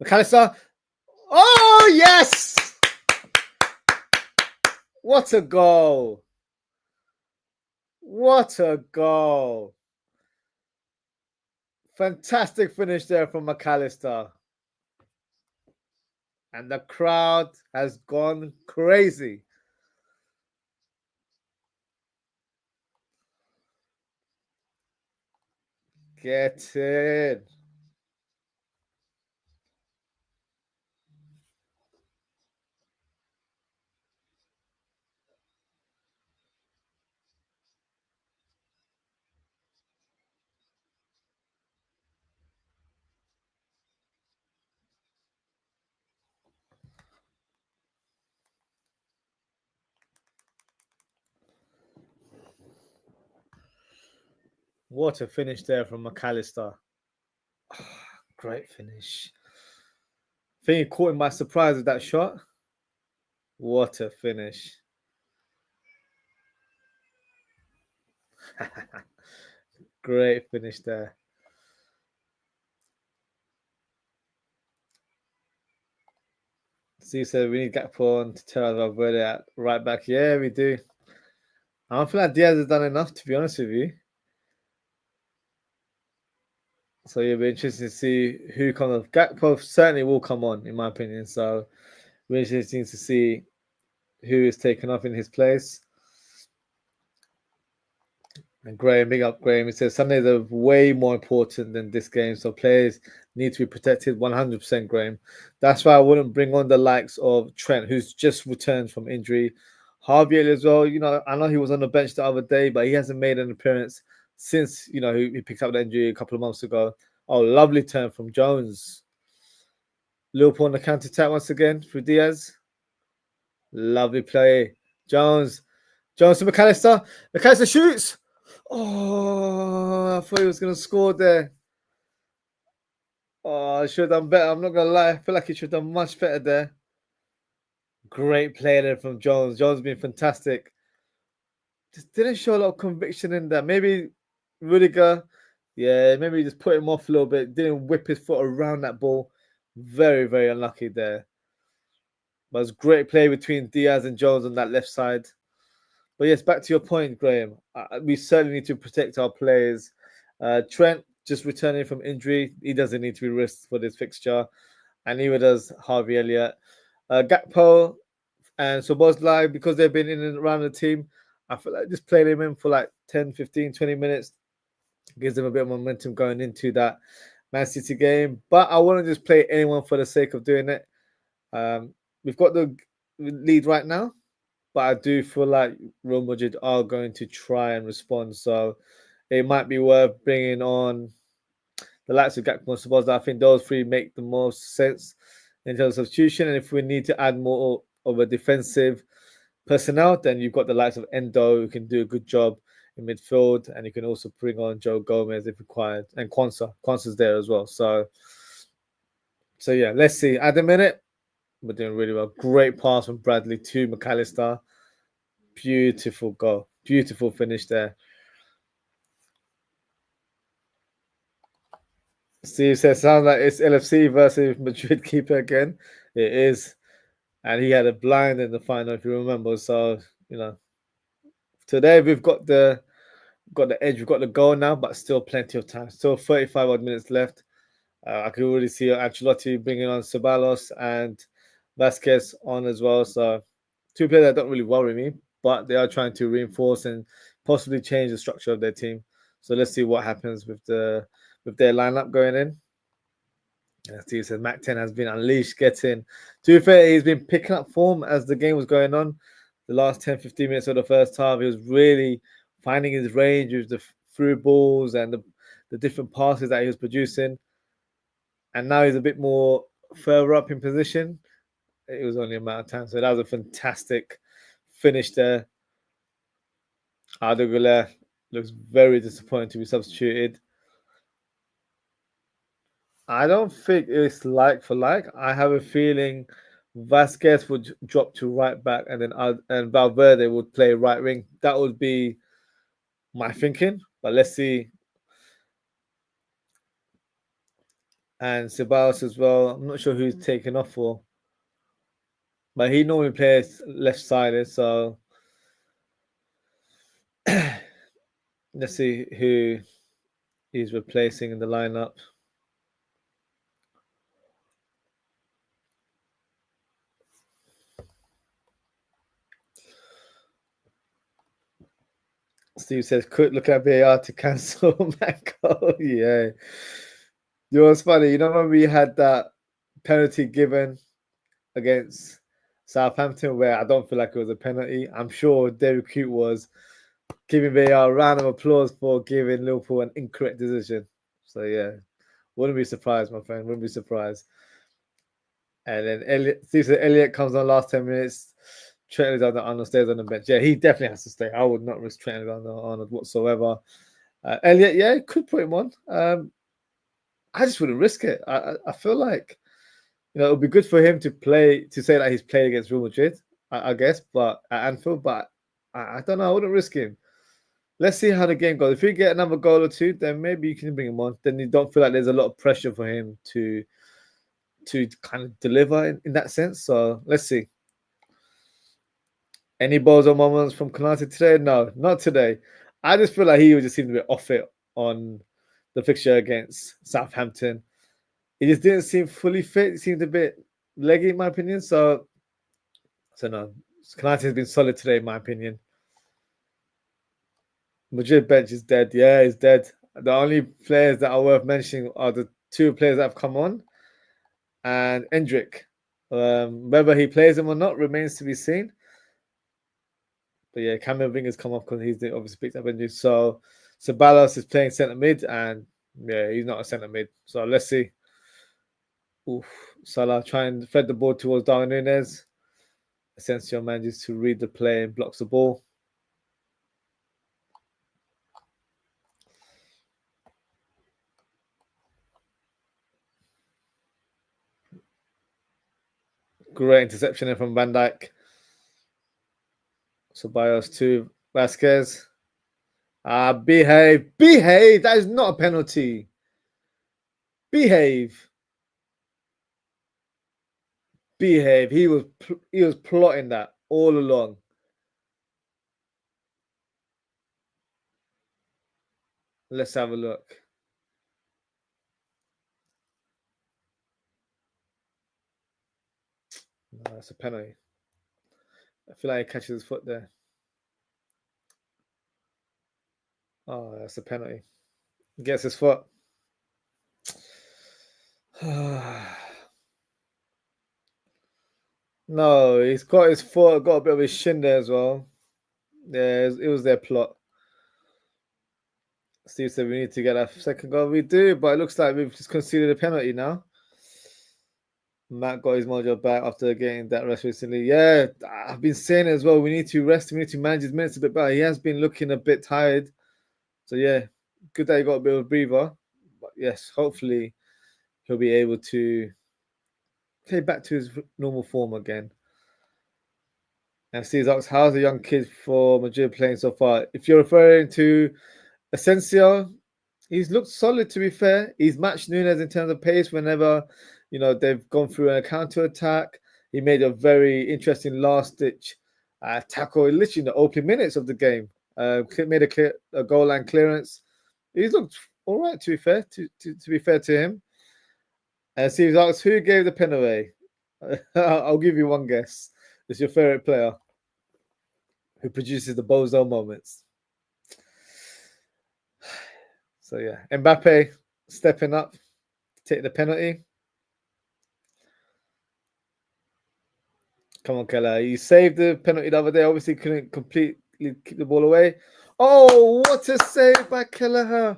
McAllister. Oh, yes! What a goal. What a goal. Fantastic finish there from McAllister. And the crowd has gone crazy. Get in. What a finish there from McAllister. Great finish. I think he caught him by surprise with that shot. What a finish. Great finish there. So you said we need Gakpo on to tell us about where they're at right back. Yeah, we do. I don't feel like Diaz has done enough, to be honest with you. So it'll be interesting to see who comes off. Gakpo certainly will come on, in my opinion. So it'll be interesting to see who is taken off in his place. And Graham, big up Graham. He says Sundays are way more important than this game, so players need to be protected 100%, Graham. That's why I wouldn't bring on the likes of Trent, who's just returned from injury. Harvey as well. You know, I know he was on the bench the other day, but he hasn't made an appearance since, you know, he picked up the injury a couple of months ago. Oh, lovely turn from Jones. Liverpool on the counter-attack once again for Diaz. Lovely play. Jones to McAllister. McAllister shoots. Oh, I thought he was going to score there. Oh, I should have done better. I'm not gonna lie. I feel like he should have done much better there. Great play there from Jones. Jones been fantastic. Just didn't show a lot of conviction in that. Maybe Rudiger, yeah, maybe just put him off a little bit. Didn't whip his foot around that ball. Very, very unlucky there. But it was great play between Diaz and Jones on that left side. But yes, back to your point, Graham. We certainly need to protect our players. Trent just returning from injury. He doesn't need to be risked for this fixture. And neither does Harvey Elliott. Gakpo and Szoboszlai, because they've been in and around the team, I feel like just playing him in for like 10, 15, 20 minutes gives them a bit of momentum going into that Man City game. But I wouldn't just play anyone for the sake of doing it. We've got the lead right now, but I do feel like Real Madrid are going to try and respond. So it might be worth bringing on the likes of Gakpo and Szoboszlai. I think those three make the most sense in terms of substitution. And if we need to add more of a defensive personnel, then you've got the likes of Endo who can do a good job in midfield, and you can also bring on Joe Gomez if required, and Quansah's there as well. So yeah, let's see. At the minute, we're doing really well. Great pass from Bradley to McAllister. Beautiful goal. Beautiful finish there. Steve says, sounds like it's LFC versus Madrid keeper again. It is. And he had a blind in the final, if you remember. So, today we've got the edge, we've got the goal now, but still plenty of time. Still 35 odd minutes left. I can already see Ancelotti bringing on Ceballos and Vasquez on as well. So, two players that don't really worry me, but they are trying to reinforce and possibly change the structure of their team. So let's see what happens with their lineup going in. Steve says Mac 10 has been unleashed, getting. To be fair, he's been picking up form as the game was going on. The last 10, 15 minutes of the first half, he was really finding his range with the through balls and the different passes that he was producing. And now he's a bit more further up in position. It was only a matter of time. So that was a fantastic finish there. Ardogula looks very disappointed to be substituted. I don't think it's like for like. I have a feeling Vasquez would drop to right back, and then and Valverde would play right wing. That would be my thinking. But let's see. And Ceballos as well. I'm not sure who's taken off for, but he normally plays left sided. So let's see who he's replacing in the lineup. Steve says, "Could look at VAR to cancel Manco." Yeah. You know what's funny? You know when we had that penalty given against Southampton, where I don't feel like it was a penalty. I'm sure Derek Coote was giving VAR a round of applause for giving Liverpool an incorrect decision. So yeah, wouldn't be surprised, my friend. Wouldn't be surprised. And then Elliot comes on last 10 minutes. Trent Alexander-Arnold stays on the bench. Yeah, he definitely has to stay. I would not risk Trent Alexander-Arnold whatsoever. Elliot, yeah, could put him on. I just wouldn't risk it. I feel like it would be good for him to say that he's played against Real Madrid, I guess, but at Anfield. But I don't know. I wouldn't risk him. Let's see how the game goes. If we get another goal or two, then maybe you can bring him on. Then you don't feel like there's a lot of pressure for him to kind of deliver in that sense. So let's see. Any balls or moments from Konate today? No, not today. I just feel like he just seemed a bit off it on the fixture against Southampton. He just didn't seem fully fit. He seemed a bit leggy, in my opinion. So no. Konate has been solid today, in my opinion. Madrid bench is dead. Yeah, he's dead. The only players that are worth mentioning are the two players that have come on and Endrick. Whether he plays him or not remains to be seen. But yeah, Cameron Vinger's come off because he's obviously picked up injuries. So Ceballos is playing centre mid, and yeah, he's not a centre mid. So let's see. Oof. Salah trying to fed the ball towards Darwin Núñez. Asensio manages to read the play and blocks the ball. Great interception in from Van Dijk. Ceballos to Vasquez. Behave. Behave. That is not a penalty. Behave. Behave. He was plotting that all along. Let's have a look. No, that's a penalty. I feel like he catches his foot there. Oh, that's a penalty. He gets his foot. No, he's got his foot, got a bit of his shin there as well. Yeah, it was their plot. Steve said we need to get a second goal. We do, but it looks like we've just conceded a penalty now. Matt got his mojo back after getting that rest recently. Yeah, I've been saying it as well. We need to rest him. We need to manage his minutes a bit better. He has been looking a bit tired. So, yeah, good that he got a bit of a breather. But, yes, hopefully he'll be able to play back to his normal form again. And Steve asks, how's the young kid for Madrid playing so far? If you're referring to Asensio, he's looked solid, to be fair. He's matched Nunes in terms of pace whenever, they've gone through a counter-attack. He made a very interesting last-ditch tackle, literally in the opening minutes of the game. Made a goal line clearance. He's looked all right, to be fair, to be fair to him. And Steve asks, who gave the pen away? I'll give you one guess. It's your favorite player who produces the bozo moments. So, yeah, Mbappe stepping up, take the penalty. Come on, Keller. You saved the penalty the other day. Obviously, couldn't completely keep the ball away. Oh, what a save by Kelleher.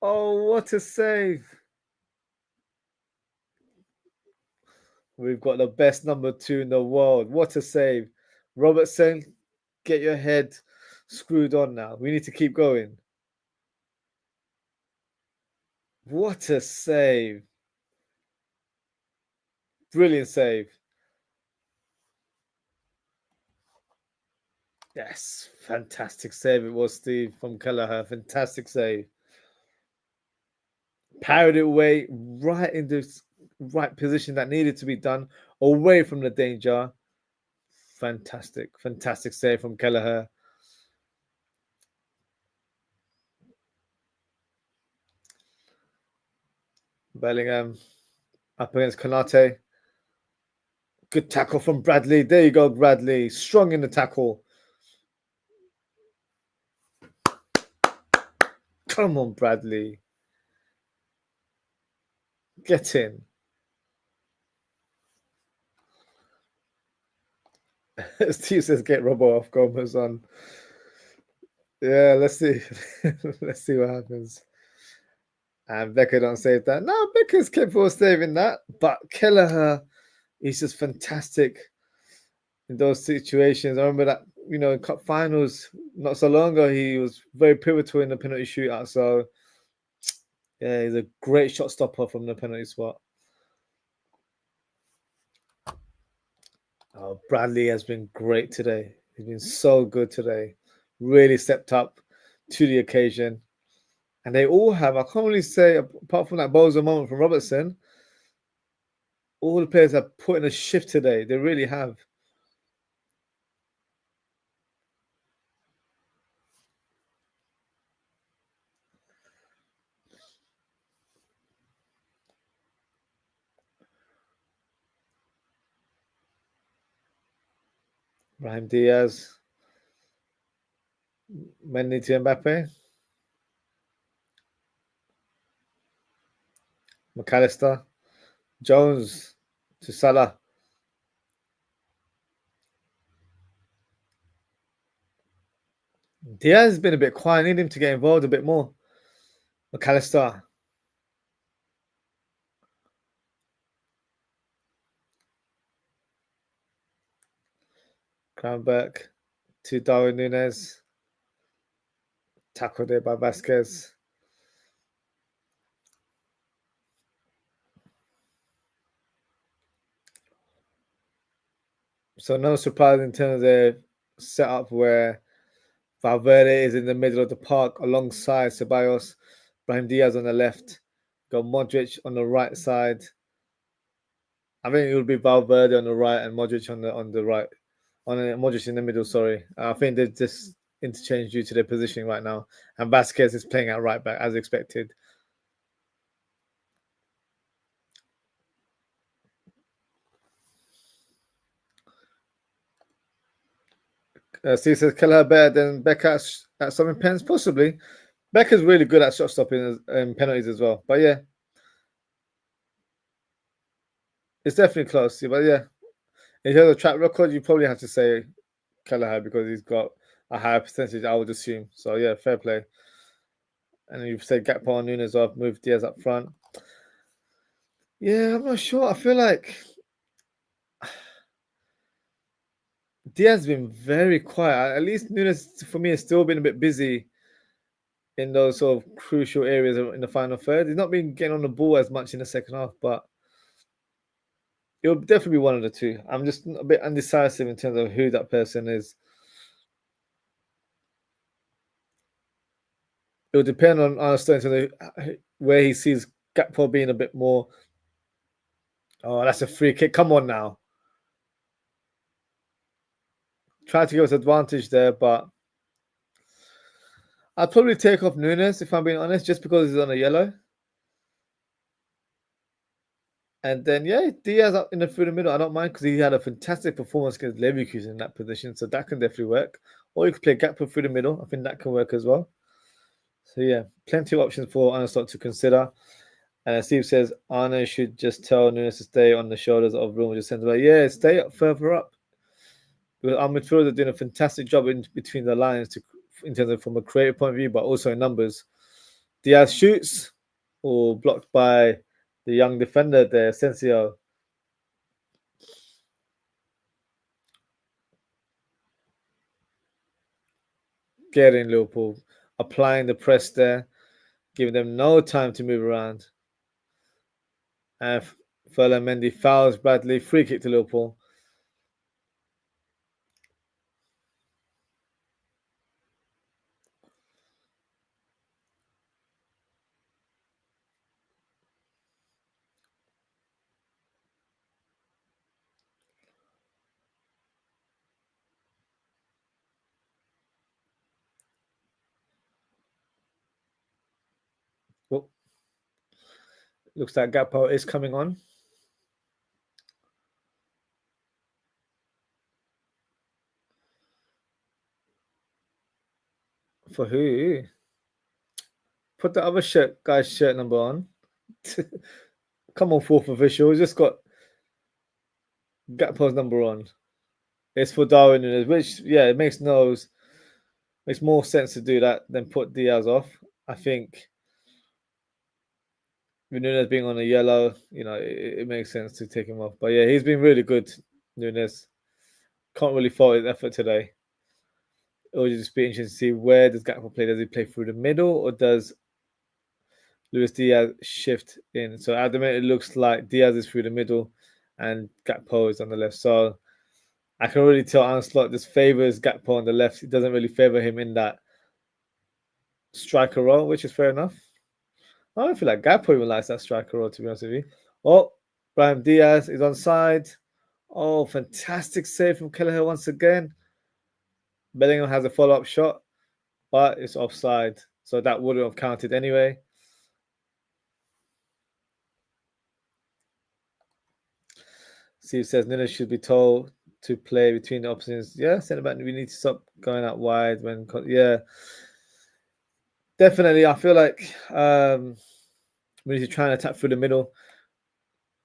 Oh, what a save. We've got the best number 2 in the world. What a save. Robertson, get your head screwed on now. We need to keep going. What a save. Brilliant save. Yes, fantastic save it was, Steve, from Kelleher. Fantastic save. Parried it away right in the right position that needed to be done, away from the danger. Fantastic save from Kelleher. Bellingham up against Konate. Good tackle from Bradley. There you go, Bradley. Strong in the tackle. Come on, Bradley. Get in. Steve says get Robbo off Gomez on. Yeah, let's see. Let's see what happens. And Becker don't save that. No, Becker's capable of saving that. But Kelleher, he's just fantastic in those situations. I remember that, in cup finals not so long ago, he was very pivotal in the penalty shootout. So, yeah, he's a great shot stopper from the penalty spot. Oh, Bradley has been great today. He's been so good today. Really stepped up to the occasion. And they all have, I can't really say, apart from that bozo moment from Robertson, all the players have put in a shift today. They really have. Brahim Diaz. Mendy to Mbappe. McAllister. Jones to Salah. Diaz has been a bit quiet. I need him to get involved a bit more. McAllister. Crownberg to Darwin Núñez. Tackled there by Vasquez. So no surprise in terms of their setup where Valverde is in the middle of the park alongside Ceballos, Brahim Diaz on the left, got Modric on the right side. I think it would be Valverde on the right and Modric on the right, Modric in the middle. Sorry, I think they just interchange due to their positioning right now, and Vasquez is playing at right back as expected. Steve says Kelleher better than Becker at stopping pens, possibly. Becker's really good at shot stopping and penalties as well. But yeah, it's definitely close. But yeah, in terms of track record, you probably have to say Kelleher because he's got a higher percentage, I would assume. So yeah, fair play. And you've said Gakpo and Nunes off, move Diaz up front. Yeah, I'm not sure. I feel like Diaz has been very quiet. At least Nunes, for me, has still been a bit busy in those sort of crucial areas in the final third. He's not been getting on the ball as much in the second half, but it'll definitely be one of the two. I'm just a bit undecisive in terms of who that person is. It will depend on Arsenal in terms of where he sees Gakpo being a bit more. Oh, that's a free kick. Come on now. Try to give us advantage there, but I'd probably take off Nunes if I'm being honest, just because he's on a yellow. And then yeah, Diaz up in the through the middle. I don't mind because he had a fantastic performance against Leverkusen in that position, so that can definitely work. Or you could play Gakpo through the middle. I think that can work as well. So yeah, plenty of options for Arne to consider. And Steve says Arne should just tell Nunes to stay on the shoulders of Real Madrid centre. Yeah, stay up further up. Because our midfielders are doing a fantastic job in between the lines in terms of from a creative point of view, but also in numbers. Diaz shoots or blocked by the young defender there, Sensio. Getting Liverpool, applying the press there, giving them no time to move around. And Ferland Mendy fouls Bradley, free kick to Liverpool. Well, looks like Gakpo is coming on. For who? Put the other guy's shirt number on. Come on, fourth official. He's just got Gakpo's number on. It's for Darwin Nunes, which yeah, it makes more sense to do that than put Diaz off. I think with Nunes being on a yellow, it makes sense to take him off. But yeah, he's been really good, Nunes. Can't really fault his effort today. It would just be interesting to see where does Gakpo play. Does he play through the middle or does Luis Diaz shift in? So at the minute, it looks like Diaz is through the middle and Gakpo is on the left. So I can really tell Anslot just favors Gakpo on the left. It doesn't really favor him in that striker role, which is fair enough. I don't feel like Gakpo even likes that striker role, to be honest with you. Oh, Brahim Diaz is on side. Oh, fantastic save from Kelleher once again. Bellingham has a follow-up shot, but it's offside. So that wouldn't have counted anyway. Steve says Nunes should be told to play between the options. Yeah, centre back, we need to stop going out wide when. Yeah, definitely. I feel like we need to try and attack through the middle,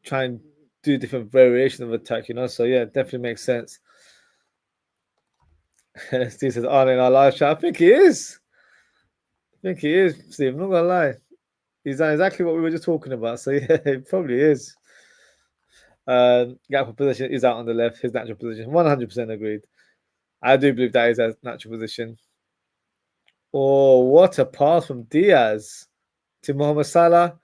try and do different variations of attack. So yeah, definitely makes sense. Steve says Arne in our live chat. I think he is. Steve. I'm not gonna lie. He's done exactly what we were just talking about. So yeah, it probably is. Gakpo position is out on the left. His natural position, 100% agreed. I do believe that is his natural position. Oh, what a pass from Diaz to Mohamed Salah.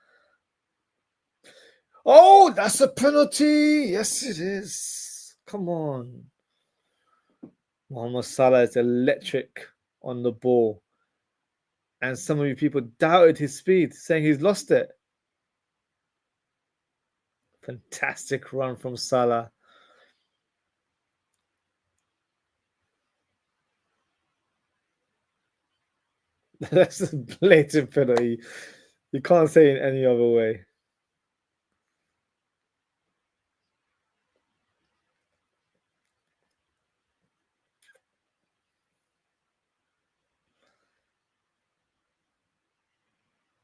Oh, that's a penalty. Yes, it is. Come on. Mohamed Salah is electric on the ball. And some of you people doubted his speed, saying he's lost it. Fantastic run from Salah. That's a blatant penalty. You can't say it any other way.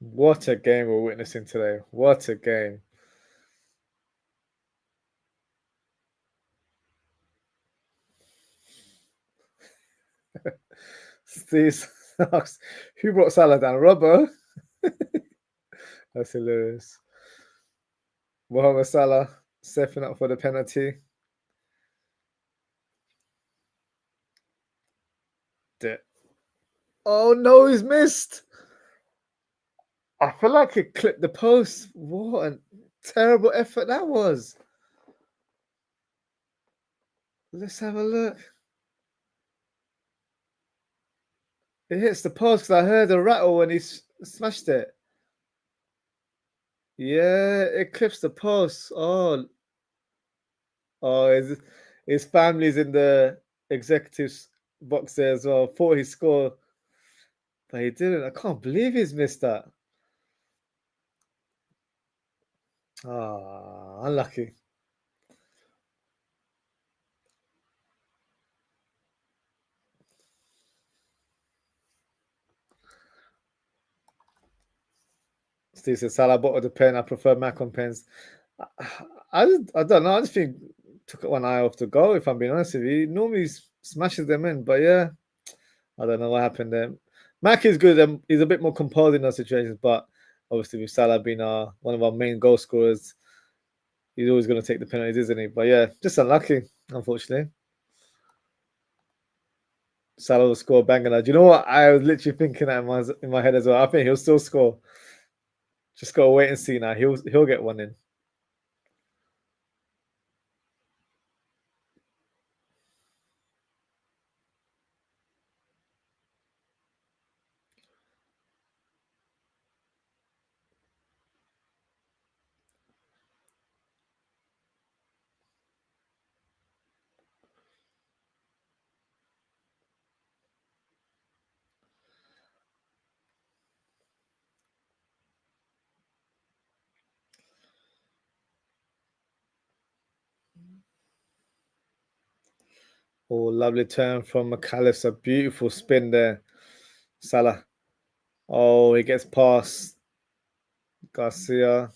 What a game we're witnessing today. What a game. Steve asks, who brought Salah down? Robbo? That's hilarious. Mohamed Salah stepping up for the penalty. Oh no, he's missed. I feel like it clipped the post. What a terrible effort that was. Let's have a look. It hits the post because I heard a rattle when he smashed it. Yeah, it clips the post. Oh, his family's in the executives box there as well. Thought he scored, but he didn't. I can't believe he's missed that. Ah, unlucky. Steve says Salah bottled the pen. I prefer Macon pens. I don't know. I just think took one eye off the goal. If I'm being honest with you, he normally smashes them in, but yeah, I don't know what happened there. Mac is good. He's a bit more composed in those situations, but obviously with Salah being one of our main goal scorers, he's always going to take the penalties, isn't he? But yeah, just unlucky, unfortunately. Salah will score a banger. Do you know what? I was literally thinking that in my head as well. I think he'll still score. Just gotta wait and see now. He'll get one in. Oh, lovely turn from McAllister. Beautiful spin there. Salah. Oh, he gets past Garcia.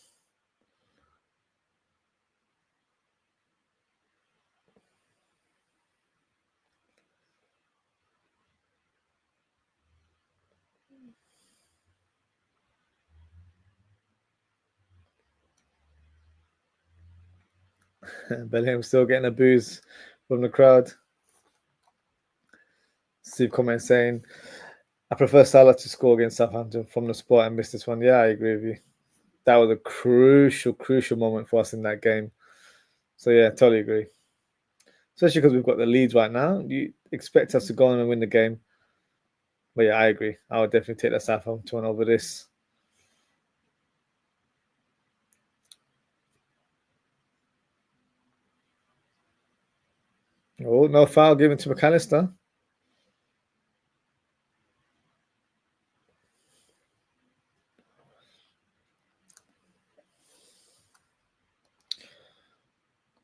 Bellingham still getting a booze from the crowd. Steve comments saying, I prefer Salah to score against Southampton from the spot and miss this one. Yeah, I agree with you. That was a crucial moment for us in that game. So yeah, totally agree. Especially because we've got the leads right now. You expect us to go on and win the game. But yeah, I agree. I would definitely take the Southampton over this. Oh, no foul given to McAllister.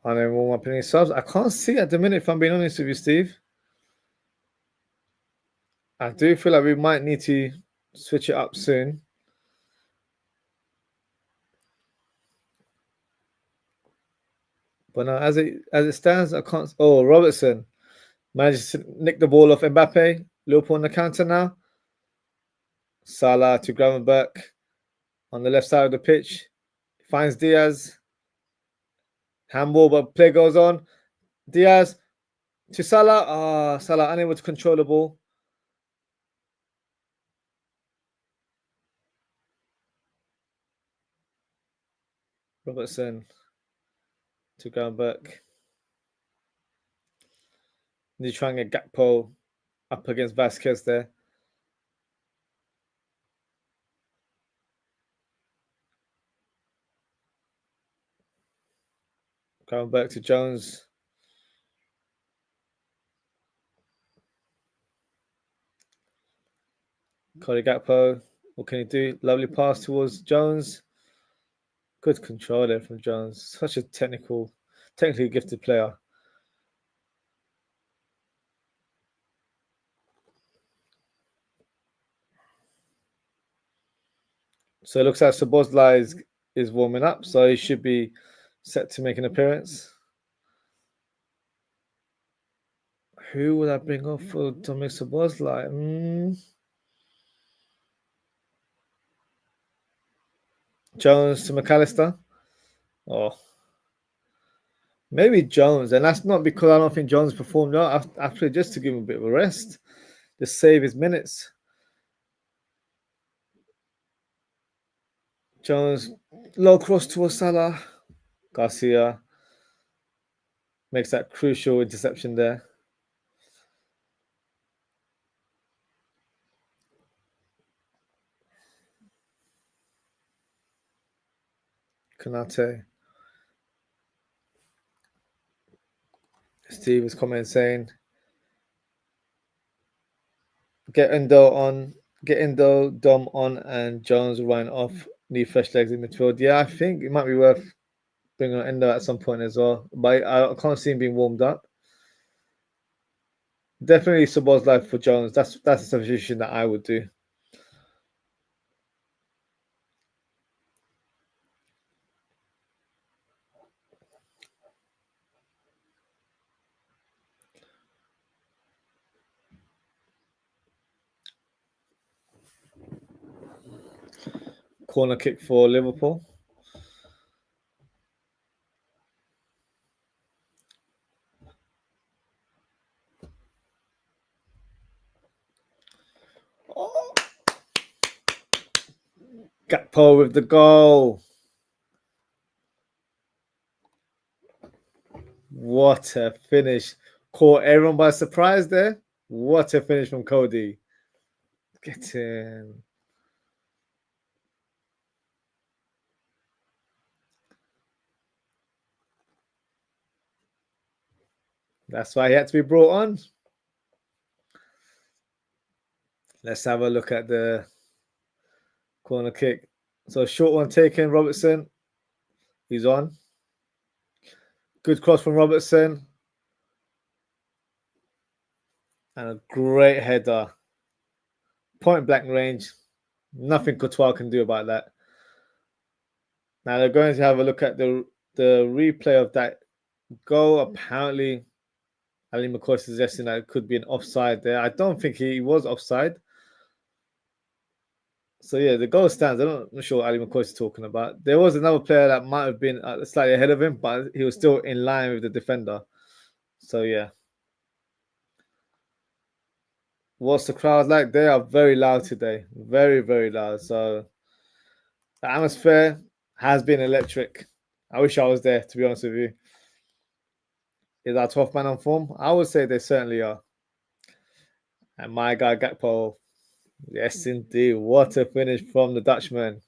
And then warm up any subs. I can't see at the minute, if I'm being honest with you, Steve. I do feel like we might need to switch it up soon. But now, as it stands, I can't. Oh, Robertson manages to nick the ball off Mbappe. Liverpool on the counter now. Salah to Gravenberch on the left side of the pitch. Finds Diaz. Handball, but play goes on. Diaz to Salah. Ah, Salah unable to control the ball. Robertson to Gravenberch. Need to try and get Gakpo up against Vasquez there. Going back to Jones. Cody Gakpo. What can he do? Lovely pass towards Jones. Good control there from Jones. Such a technically gifted player. So it looks like Szoboszlai is warming up, so he should be set to make an appearance. Who would I bring off for Dominic Szoboszlai? Jones to McAllister? Oh, maybe Jones. And that's not because I don't think Jones performed well. Actually, just to give him a bit of a rest. Just save his minutes. Jones, low cross towards Salah. Garcia makes that crucial interception there. Konate. Steve is commenting saying, get Endo, Dom on, and Jones will run off. Need fresh legs in midfield. Yeah, I think it might be worth bringing on Endo at some point as well. But I can't see him being warmed up. Definitely Szoboszlai for Jones. That's a substitution that I would do. Corner kick for Liverpool. Oh. Gakpo with the goal. What a finish. Caught everyone by surprise there. What a finish from Cody. Get in. That's why he had to be brought on. Let's have a look at the corner kick. So short one taken, Robertson. He's on. Good cross from Robertson. And a great header. Point blank range. Nothing Courtois can do about that. Now they're going to have a look at the replay of that goal. Apparently, Ali McCoy suggesting that it could be an offside there. I don't think he was offside. So yeah, the goal stands. I'm not sure what Ali McCoy is talking about. There was another player that might have been slightly ahead of him, but he was still in line with the defender. So yeah. What's the crowd like? They are very loud today. Very, very loud. So the atmosphere has been electric. I wish I was there, to be honest with you. Is our 12th man on form? I would say they certainly are. And my guy Gakpo, yes indeed. What a finish from the Dutchman.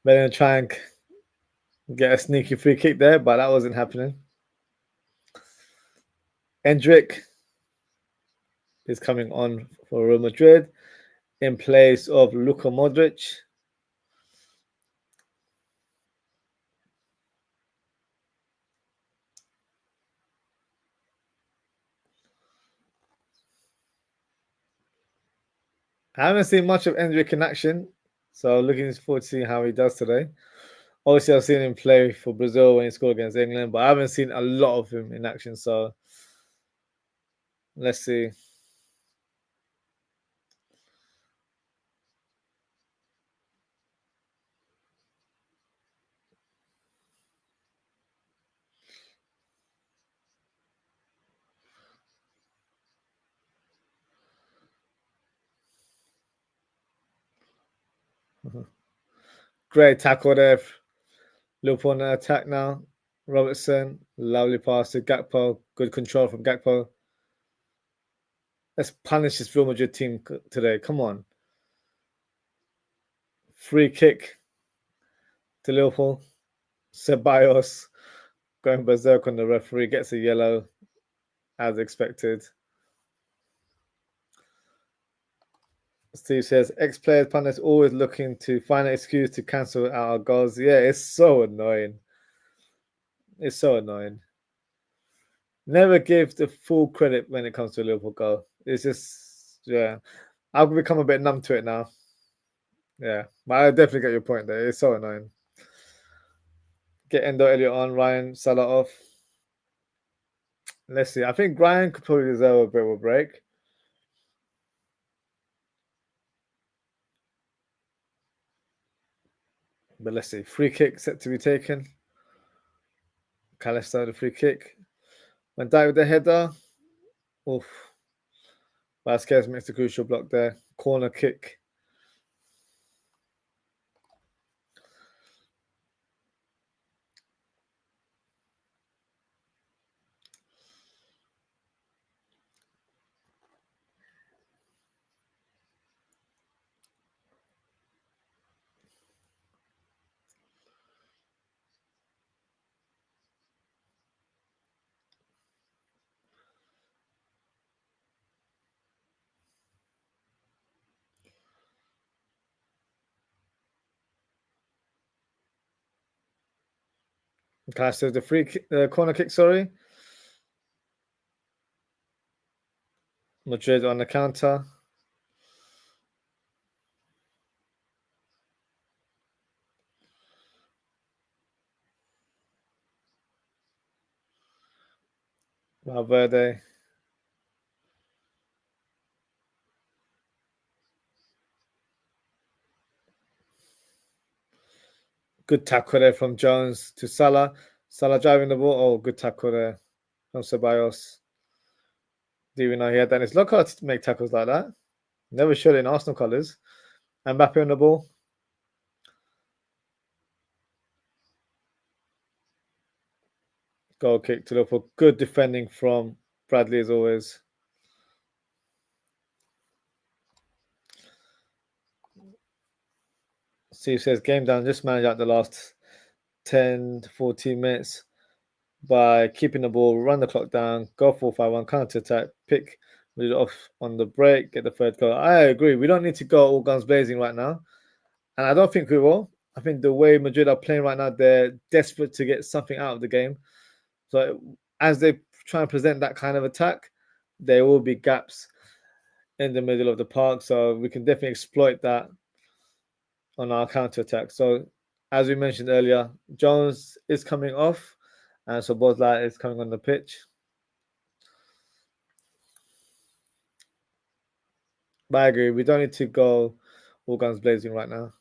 Better try and get a sneaky free kick there, but that wasn't happening. Endrick is coming on for Real Madrid in place of Luka Modric. I haven't seen much of Endrick in action, so looking forward to seeing how he does today. Obviously, I've seen him play for Brazil when he scored against England, but I haven't seen a lot of him in action, so let's see. Great tackle there. Liverpool on attack now. Robertson, lovely pass to Gakpo. Good control from Gakpo. Let's punish this Real Madrid team today. Come on. Free kick to Liverpool. Ceballos going berserk on the referee. Gets a yellow as expected. Steve says, ex-players pundits always looking to find an excuse to cancel our goals. Yeah, it's so annoying. It's so annoying. Never give the full credit when it comes to a Liverpool goal. It's just, yeah. I've become a bit numb to it now. Yeah, but I definitely get your point there. It's so annoying. Get Endo Elliott on, Ryan Salah off. Let's see. I think Ryan could probably deserve a bit of a break. But let's see. Free kick set to be taken. Callister, the free kick. Van Dijk with the header. Oof. Vasquez makes the crucial block there. Corner kick. Callister the free kick, corner kick, sorry. Madrid on the counter. Valverde. Good tackle there from Jones to Salah. Salah driving the ball. Oh, good tackle there from Ceballos. Didn't even know he had that in his lockout to make tackles like that. Never showed it in Arsenal colours. Mbappe on the ball. Goal kick to Liverpool. Good defending from Bradley as always. Steve says game down. Just manage out the last 10 to 14 minutes by keeping the ball, run the clock down, go 4-5-1, counter attack, pick it off on the break, get the third goal. I agree. We don't need to go all guns blazing right now. And I don't think we will. I think the way Madrid are playing right now, they're desperate to get something out of the game. So as they try and present that kind of attack, there will be gaps in the middle of the park. So we can definitely exploit that on our counter attack. So as we mentioned earlier, Jones is coming off, and so Bozla is coming on the pitch. But I agree, we don't need to go all guns blazing right now.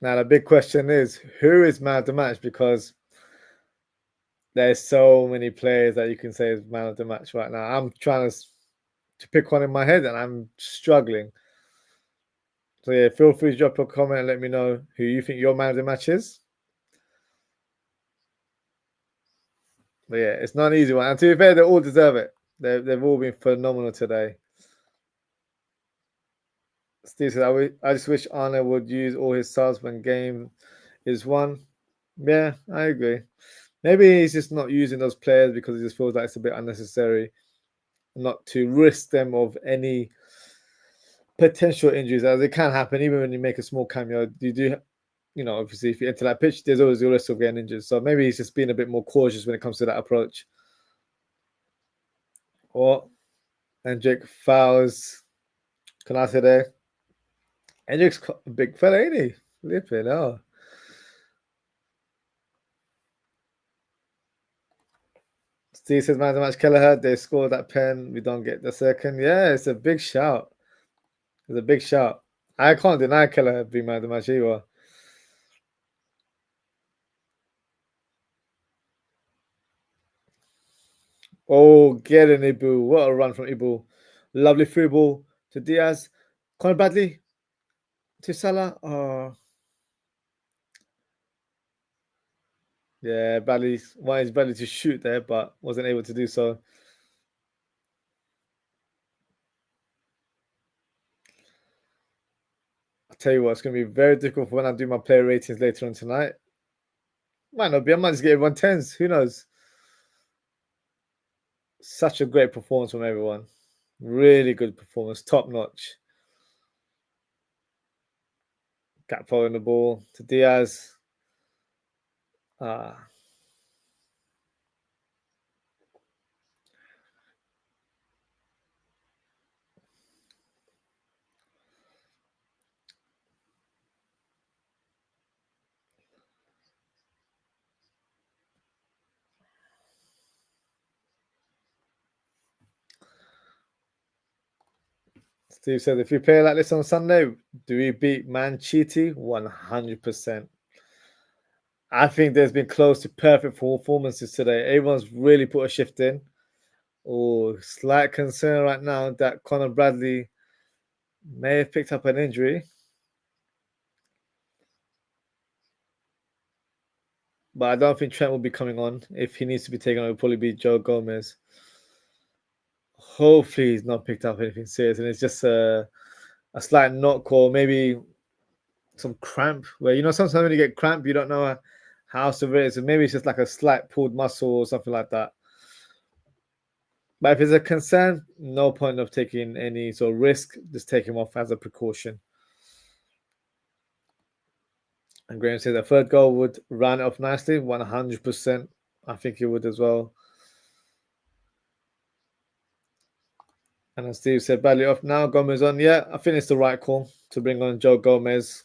Now the big question is, who is man of the match? Because there's so many players that you can say is man of the match right now. I'm trying to pick one in my head, and I'm struggling. So yeah, feel free to drop a comment and let me know who you think your man of the match is. But yeah, it's not an easy one. And to be fair, they all deserve it. They've all been phenomenal today. Steve said, I just wish Arne would use all his subs when game is won. Yeah, I agree. Maybe he's just not using those players because he just feels like it's a bit unnecessary not to risk them of any potential injuries, as it can happen even when you make a small cameo. You do, obviously if you enter that pitch, there's always the risk of getting injured. So maybe he's just being a bit more cautious when it comes to that approach. Or Hendrick fouls. Can I say there? Hendrick's a big fella, ain't he? Flipping hell. Steve says, man of the match, Kelleher. They scored that pen. We don't get the second. Yeah, it's a big shout. It's a big shout. I can't deny Kelleher being man of the match either. Oh, get an Ibu. What a run from Ibu. Lovely free ball to Diaz. Conor Bradley to Salah. Oh, yeah, Bradley wanted Bradley to shoot there, but wasn't able to do so. I'll tell you what, it's going to be very difficult for when I do my player ratings later on tonight. Might not be. I might just get everyone 10s. Who knows? Such a great performance from everyone. Really good performance. Top notch. Gakpo in the ball to Diaz. Steve said, if we play like this on Sunday, do we beat Manchester? 100%. I think there's been close to perfect performances today. Everyone's really put a shift in. Oh, slight concern right now that Conor Bradley may have picked up an injury. But I don't think Trent will be coming on. If he needs to be taken on, it'll probably be Joe Gomez. Hopefully he's not picked up anything serious and it's just a slight knock or maybe some cramp where, you know, sometimes when you get cramp, you don't know how severe it is. So maybe it's just like a slight pulled muscle or something like that. But if it's a concern, no point of taking any sort of risk. Just take him off as a precaution. And Graham said the third goal would run it off nicely. 100%. I think he would as well. And as Steve said, Bradley off now. Gomez on. Yeah, I think it's the right call to bring on Joe Gomez.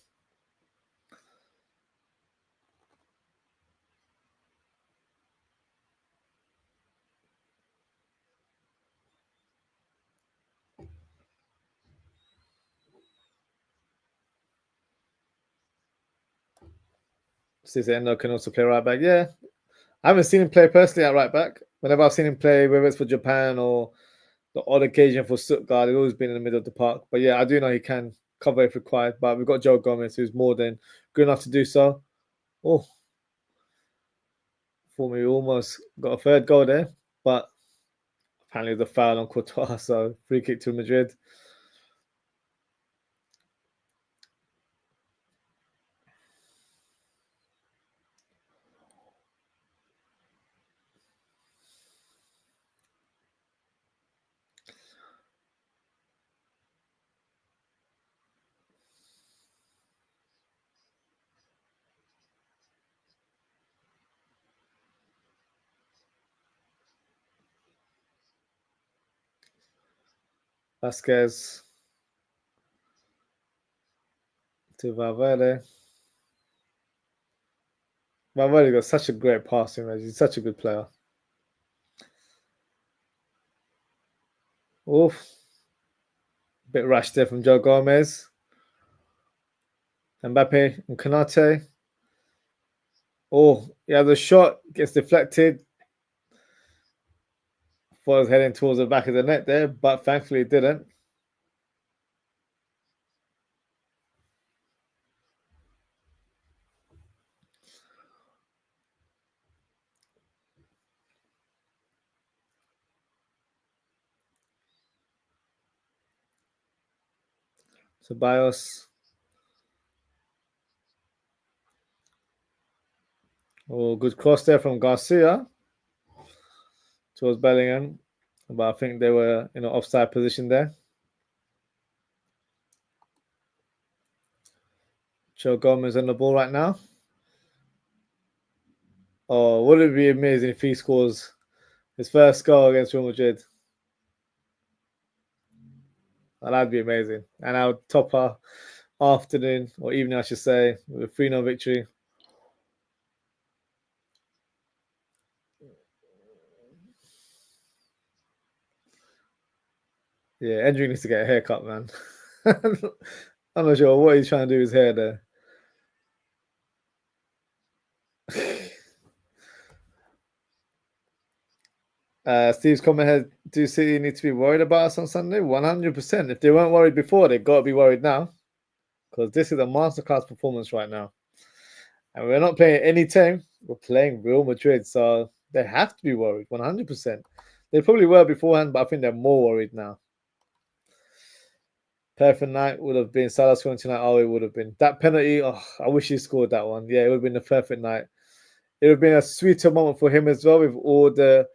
Steve said Endo can also play right back. Yeah, I haven't seen him play personally at right back. Whenever I've seen him play, whether it's for Japan or the odd occasion for Stuttgart, he's always been in the middle of the park. But yeah, I do know he can cover if required. But we've got Joe Gomez, who's more than good enough to do so. Oh, for me, we almost got a third goal there. But apparently the foul on Courtois, so free kick to Madrid. Vasquez to Valverde. Valverde got such a great passing range. He's such a good player. Oof. Bit rash there from Joe Gomez. Mbappe and Konate. Oh, yeah, the shot gets deflected. Thought it was heading towards the back of the net there, but thankfully it didn't. Ceballos. Oh, good cross there from Garcia towards Bellingham. But I think they were in an offside position there. Joe Gomez on the ball right now. Oh, wouldn't it be amazing if he scores his first goal against Real Madrid? And that'd be amazing. And our top our afternoon, or evening, I should say, with a 3-0 victory. Yeah, Andrew needs to get a haircut, man. I'm not sure what he's trying to do with his hair there. Steve's comment here, do City need to be worried about us on Sunday? 100%. If they weren't worried before, they've got to be worried now. Because this is a masterclass performance right now. And we're not playing any team. We're playing Real Madrid. So they have to be worried, 100%. They probably were beforehand, but I think they're more worried now. Perfect night would have been Salah scoring tonight. Oh, it would have been. That penalty, oh, I wish he scored that one. Yeah, it would have been the perfect night. It would have been a sweeter moment for him as well with all the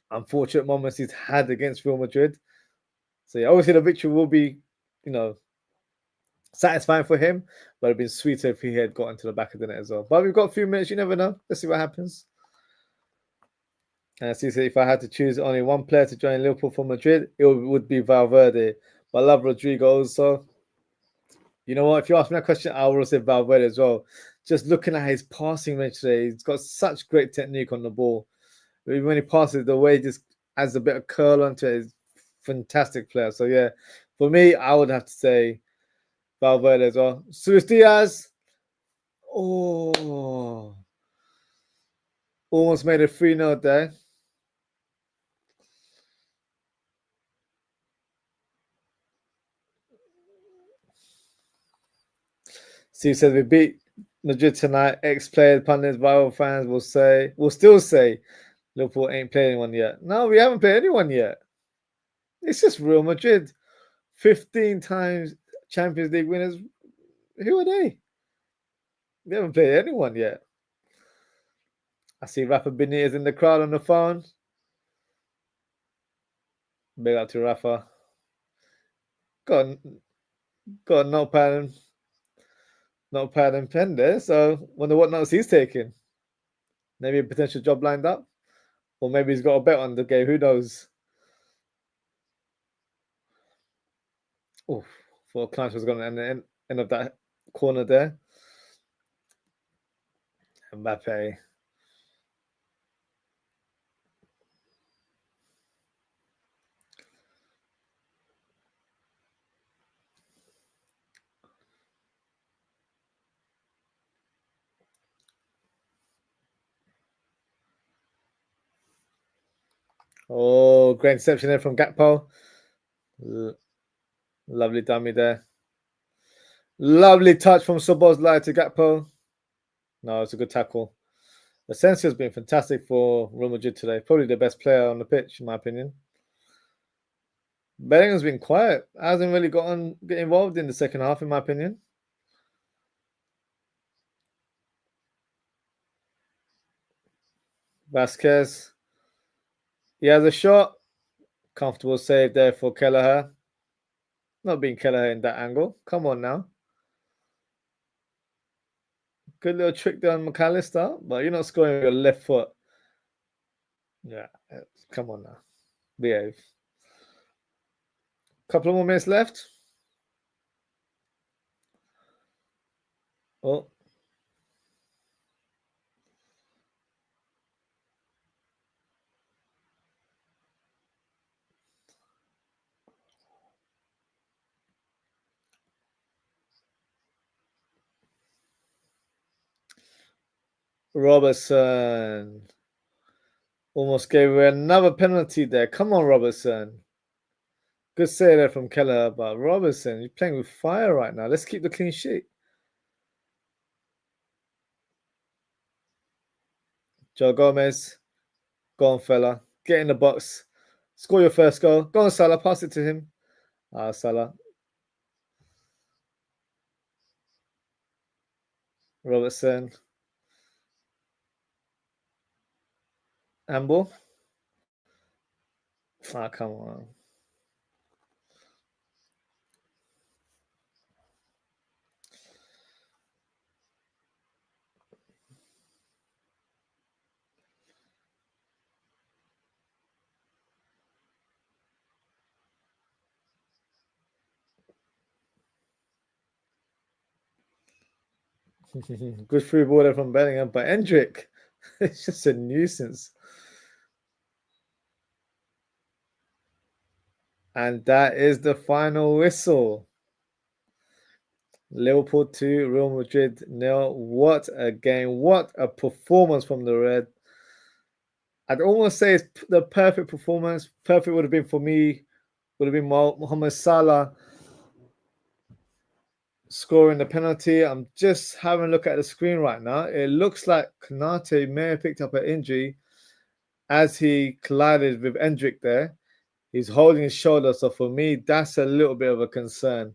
unfortunate moments he's had against Real Madrid. So yeah, obviously the victory will be, satisfying for him, but it'd been sweeter if he had got into the back of the net as well. But we've got a few minutes, you never know. Let's see what happens. And see, if I had to choose only one player to join Liverpool for Madrid, it would be Valverde. But I love Rodrigo also. You know what? If you ask me that question, I would say Valverde as well. Just looking at his passing range today, he's got such great technique on the ball. Even when he passes, the way he just adds a bit of curl onto it, is fantastic player. So yeah, for me, I would have to say Valverde as well. Luis Diaz. Oh, almost made a 3-0 there. Steve says we beat Madrid tonight. Ex-players, pundits, rival fans will still say Liverpool ain't played anyone yet. No, we haven't played anyone yet. It's just Real Madrid. 15 times Champions League winners. Who are they? We haven't played anyone yet. I see Rafa Benitez in the crowd on the phone. Big up to Rafa. Got a notepad and pen there. So wonder what notes he's taking. Maybe a potential job lined up, or maybe he's got a bet on the game. Who knows? Oh, thought Clanch was going to end of that corner there. Mbappe. Oh, great interception there from Gakpo. Lovely dummy there. Lovely touch from Szoboszlai to Gakpo. No, it's a good tackle. Asensio's been fantastic for Real Madrid today. Probably the best player on the pitch, in my opinion. Bellingham's been quiet. Hasn't really get involved in the second half, in my opinion. Vasquez. He has a shot. Comfortable save there for Kelleher. Not being Kelleher in that angle. Come on now. Good little trick there on McAllister, but you're not scoring with your left foot. Yeah, come on now. Behave. Couple of more minutes left. Oh. Robertson. Almost gave away another penalty there. Come on, Robertson. Good save there from Keller, but Robertson, you're playing with fire right now. Let's keep the clean sheet. Joe Gomez. Go on, fella. Get in the box. Score your first goal. Go on, Salah. Pass it to him. Salah. Robertson. Handball. Come on. Good free ball there from Bellingham, but Endrick, it's just a nuisance. And that is the final whistle. Liverpool 2, Real Madrid 0. What a game. What a performance from the Red. I'd almost say it's the perfect performance. Perfect would have been for me, would have been Mohamed Salah scoring the penalty. I'm just having a look at the screen right now. It looks like Konate may have picked up an injury as he collided with Endrick there. He's holding his shoulder. So for me, that's a little bit of a concern.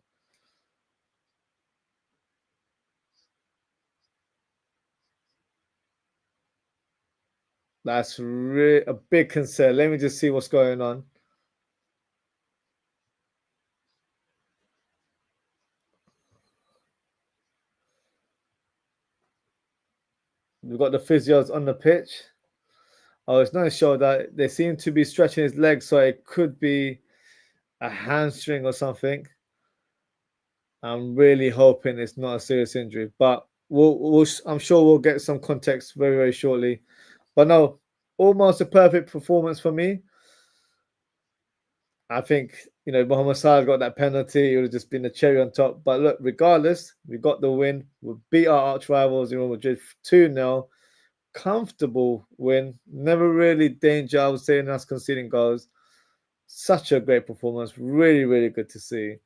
That's really a big concern. Let me just see what's going on. We've got the physios on the pitch. Oh, it's not a shoulder. They seem to be stretching his legs, so it could be a hamstring or something. I'm really hoping it's not a serious injury, but I'm sure we'll get some context very, very shortly. But no, almost a perfect performance for me. I think, Mohamed Salah got that penalty. It would have just been a cherry on top. But look, regardless, we got the win. We beat our arch rivals in Real Madrid 2-0. Comfortable win. Never really danger, I would say, in us conceding goals. Such a great performance. Really, really good to see.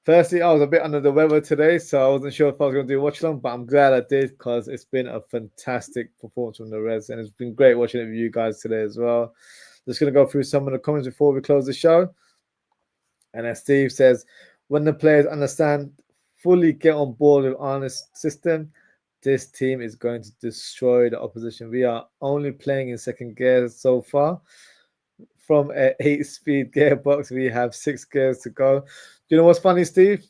Firstly, I was a bit under the weather today, so I wasn't sure if I was going to do a watch along, but I'm glad I did because it's been a fantastic performance from the Reds, and it's been great watching it with you guys today as well. Just going to go through some of the comments before we close the show. And as Steve says, when the players understand, fully get on board with Arne's system, this team is going to destroy the opposition. We are only playing in second gear so far. From an 8-speed gearbox, we have 6 gears to go. Do you know what's funny, Steve?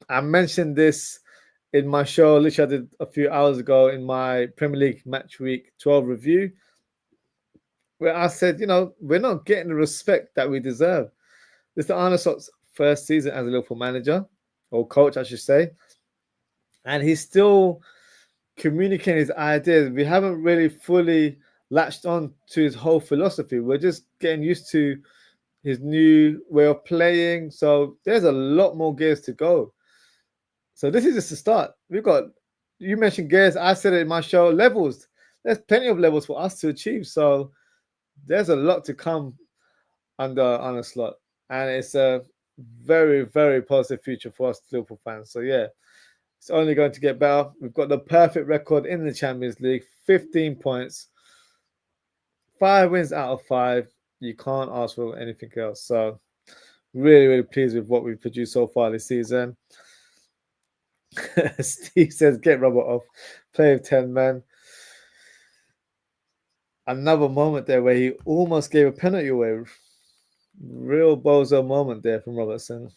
I mentioned this in my show, literally I did a few hours ago in my Premier League Match Week 12 review, where I said, we're not getting the respect that we deserve. This is Arne Slot's first season as a Liverpool manager, or coach, I should say. And he's still communicating his ideas. We haven't really fully latched on to his whole philosophy. We're just getting used to his new way of playing. So there's a lot more gears to go. So this is just the start. You mentioned gears. I said it in my show, levels. There's plenty of levels for us to achieve. So there's a lot to come under Arne Slot. And it's a very, very positive future for us Liverpool fans. So yeah, it's only going to get better. We've got the perfect record in the Champions League, 15 points, 5 wins out of 5. You can't ask for anything else. So really, really pleased with what we've produced so far this season. Steve says, get Robert off. Play with 10 men. Another moment there where he almost gave a penalty away. Real bozo moment there from Robertson.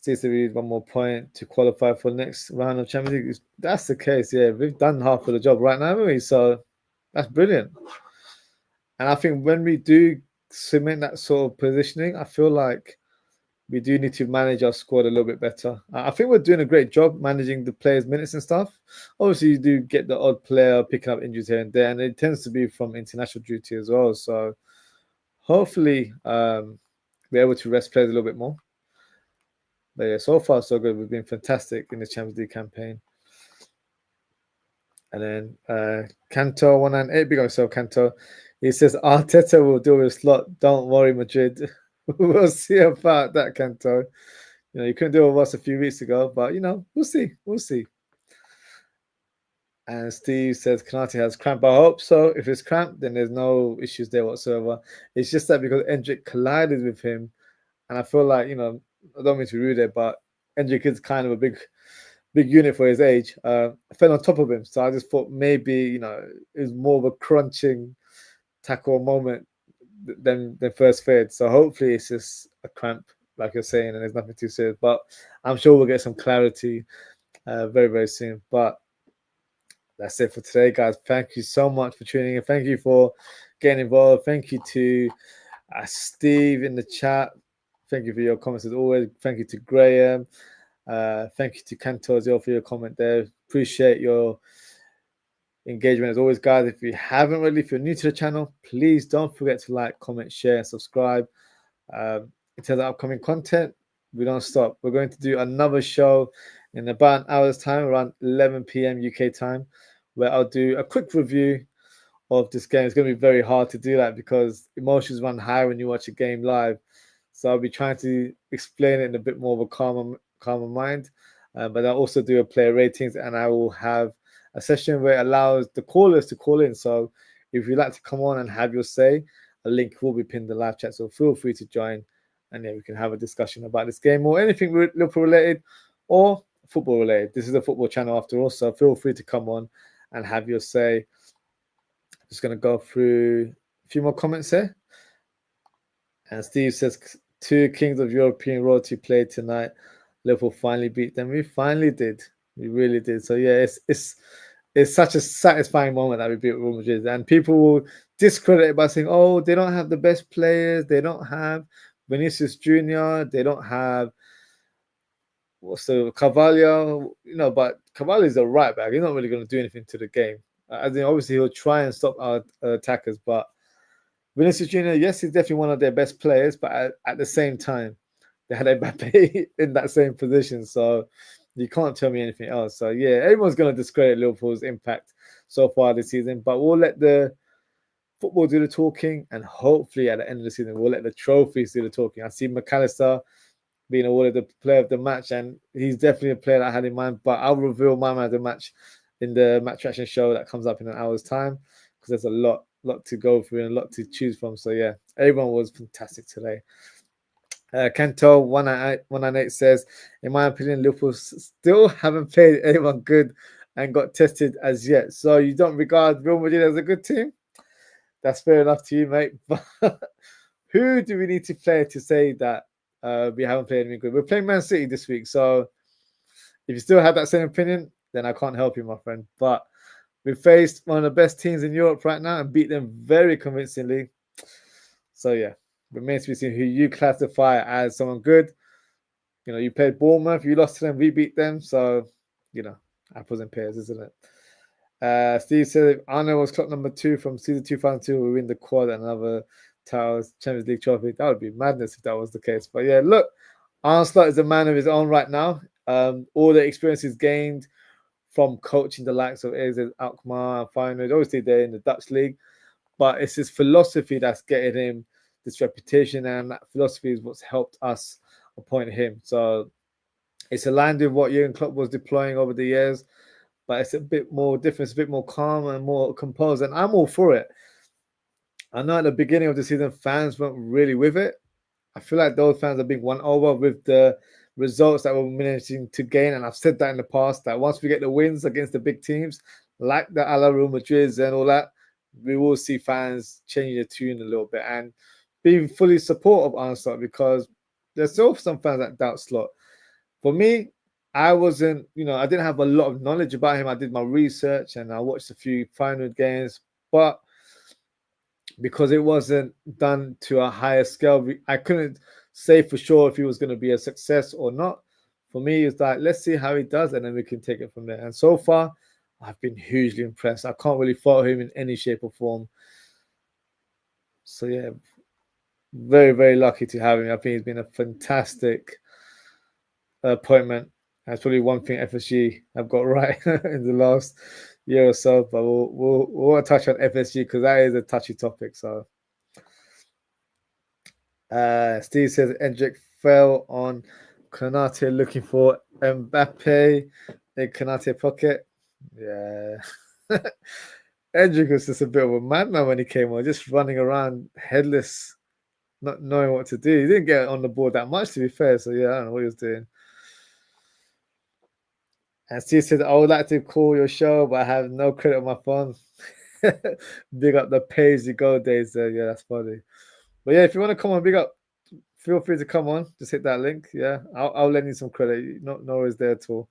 Seems to be one more point to qualify for the next round of Champions League. That's the case, yeah. We've done half of the job right now, haven't we? So that's brilliant. And I think when we do cement that sort of positioning, I feel like we do need to manage our squad a little bit better. I think we're doing a great job managing the players' minutes and stuff. Obviously, you do get the odd player picking up injuries here and there, and it tends to be from international duty as well. So hopefully, we're able to rest players a little bit more. But yeah, so far so good. We've been fantastic in the Champions League campaign. And then Canto 198, big on yourself, Canto. He says Arteta will deal with Slot. Don't worry, Madrid. We'll see about that, Canto. You couldn't deal with us a few weeks ago, but we'll see. We'll see. And Steve says Konate has cramp. I hope so. If it's cramped, then there's no issues there whatsoever. It's just that because Endrick collided with him, and I feel like, I don't mean to be rude there, but Endrick is kind of a big unit for his age. I fell on top of him, so I just thought maybe it was more of a crunching tackle moment than first fade. So hopefully it's just a cramp, like you're saying, and there's nothing too serious. But I'm sure we'll get some clarity very, very soon. But that's it for today, guys. Thank you so much for tuning in. Thank you for getting involved. Thank you to Steve in the chat. Thank you for your comments as always. Thank you to Graham. Thank you to Cantor as well for your comment there. Appreciate your engagement as always, guys. If you haven't already, if you're new to the channel, please don't forget to like, comment, share, and subscribe. In terms of upcoming content, we don't stop. We're going to do another show in about an hour's time, around 11 p.m. UK time, where I'll do a quick review of this game. It's going to be very hard to do that because emotions run high when you watch a game live. So I'll be trying to explain it in a bit more of a calmer mind. But I'll also do a player ratings, and I will have a session where it allows the callers to call in. So if you'd like to come on and have your say, a link will be pinned in the live chat. So feel free to join, and yeah, we can have a discussion about this game or anything Liverpool related or football related. This is a football channel after all, so feel free to come on and have your say. Just going to go through a few more comments here. And Steve says, 2 kings of European royalty played tonight. Liverpool finally beat them. We finally did. We really did. So yeah, it's such a satisfying moment that we beat Real Madrid. And people will discredit it by saying, oh, they don't have the best players. They don't have Vinicius Jr. They don't have Carvalho. But Carvalho is a right back. He's not really going to do anything to the game. As in, obviously, he'll try and stop our attackers, but Vinicius Jr., yes, he's definitely one of their best players, but at the same time, they had Mbappe in that same position, so you can't tell me anything else. So yeah, everyone's going to discredit Liverpool's impact so far this season, but we'll let the football do the talking, and hopefully at the end of the season, we'll let the trophies do the talking. I see McAllister being awarded the player of the match, and he's definitely a player that I had in mind, but I'll reveal my man of the match in the match reaction show that comes up in an hour's time, because there's a lot to go through and a lot to choose from. So yeah, everyone was fantastic today. Kanto 198 says, in my opinion, Liverpool still haven't played anyone good and got tested as yet. So you don't regard Real Madrid as a good team? That's fair enough to you, mate. But who do we need to play to say that we haven't played anything good? We're playing Man City this week, so if you still have that same opinion, then I can't help you, my friend. But we faced one of the best teams in Europe right now and beat them very convincingly. So yeah, remains to be seen who you classify as someone good. You played Bournemouth, you lost to them, we beat them. So, apples and pears, isn't it? Steve said if Arnold was clock number 2 from season 2002, we win the quad and another Champions League trophy. That would be madness if that was the case. But yeah, look, Arne Slot is a man of his own right now. All the experiences gained from coaching the likes of Ozzie, Alkmaar, and Feyenoord. Obviously, they're in the Dutch league, but it's his philosophy that's getting him this reputation, and that philosophy is what's helped us appoint him. So it's aligned with what Jurgen Klopp was deploying over the years, but it's a bit more different, it's a bit more calm and more composed, and I'm all for it. I know at the beginning of the season, fans weren't really with it. I feel like those fans are being won over with the results that we're managing to gain. And I've said that in the past, that once we get the wins against the big teams, like the Real Madrid and all that, we will see fans changing the tune a little bit and being fully supportive of Arne Slot, because there's still some fans that doubt Slot. For me, I wasn't, I didn't have a lot of knowledge about him. I did my research and I watched a few final games, but because it wasn't done to a higher scale, I couldn't say for sure if he was going to be a success or not. For me, it's like, let's see how he does, and then we can take it from there. And so far, I've been hugely impressed. I can't really fault him in any shape or form. So yeah, very, very lucky to have him. I think he's been a fantastic appointment. That's probably one thing FSG have got right in the last year or so. But we'll touch on FSG because that is a touchy topic. So Steve says Endrick fell on Konate looking for Mbappe in Konate pocket. Yeah. Endrick was just a bit of a madman when he came on, just running around headless, not knowing what to do. He didn't get on the board that much, to be fair. So yeah, I don't know what he was doing. And Steve said, I would like to call your show, but I have no credit on my phone. Big up the pay as you go days there. Yeah, that's funny. But yeah, if you want to come on, big up, feel free to come on. Just hit that link. Yeah, I'll lend you some credit. No worries there at all.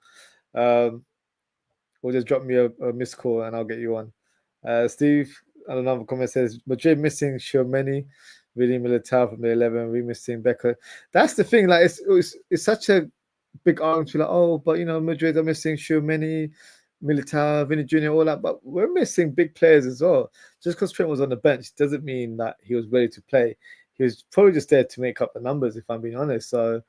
Or just drop me a missed call and I'll get you on. Steve, another comment says, Madrid missing Tchouaméni, William Militao from the 11, we missing Becker. That's the thing. Like, it's such a big argument to be like, oh, but Madrid are missing Tchouaméni. Militao, Vinny Jr., all that, but we're missing big players as well. Just because Trent was on the bench doesn't mean that he was ready to play. He was probably just there to make up the numbers, if I'm being honest. So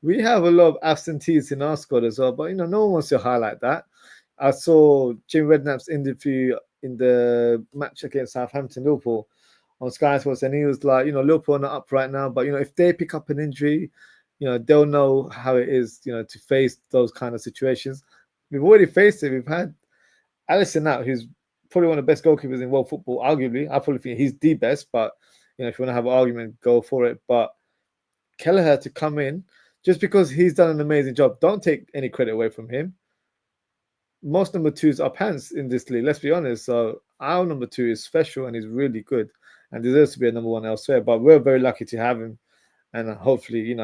we have a lot of absentees in our squad as well, but no one wants to highlight that. I saw Jim Redknapp's interview in the match against Southampton, Liverpool, on Sky Sports, and he was like, Liverpool are not up right now, but if they pick up an injury, they'll know how it is, to face those kind of situations. We've already faced it. We've had Alisson out, who's probably one of the best goalkeepers in world football, arguably. I probably think he's the best, but if you want to have an argument, go for it. But Kelleher to come in, just because he's done an amazing job, don't take any credit away from him. Most number twos are pants in this league, let's be honest. So our number two is special and he's really good and deserves to be a number one elsewhere. But we're very lucky to have him, and hopefully,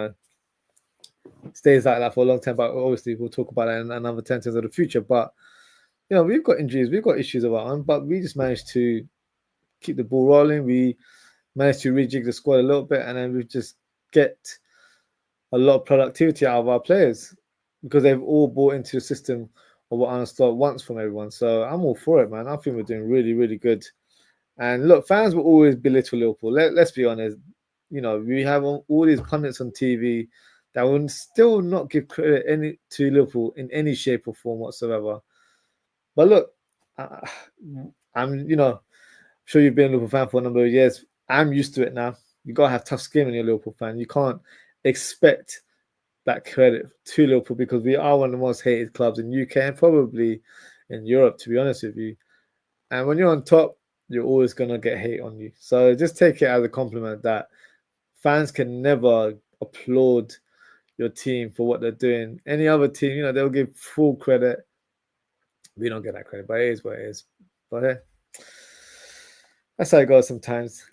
stays like that for a long time. But obviously, we'll talk about that in another 10 years of the future. But we've got injuries, we've got issues of our own, but we just managed to keep the ball rolling. We managed to rejig the squad a little bit, and then we just get a lot of productivity out of our players because they've all bought into the system of what Arne Slot wants from everyone. So I'm all for it, man. I think we're doing really, really good. And look, fans will always belittle Liverpool. Let's be honest. We have all these pundits on TV that will still not give credit to Liverpool in any shape or form whatsoever. But look, I'm sure you've been a Liverpool fan for a number of years. I'm used to it now. You gotta have tough skin when you're a Liverpool fan. You can't expect that credit to Liverpool because we are one of the most hated clubs in UK and probably in Europe, to be honest with you. And when you're on top, you're always gonna get hate on you. So just take it as a compliment that fans can never applaud your team for what they're doing. Any other team, they'll give full credit. We don't get that credit, but it is what it is. But that's how it goes sometimes.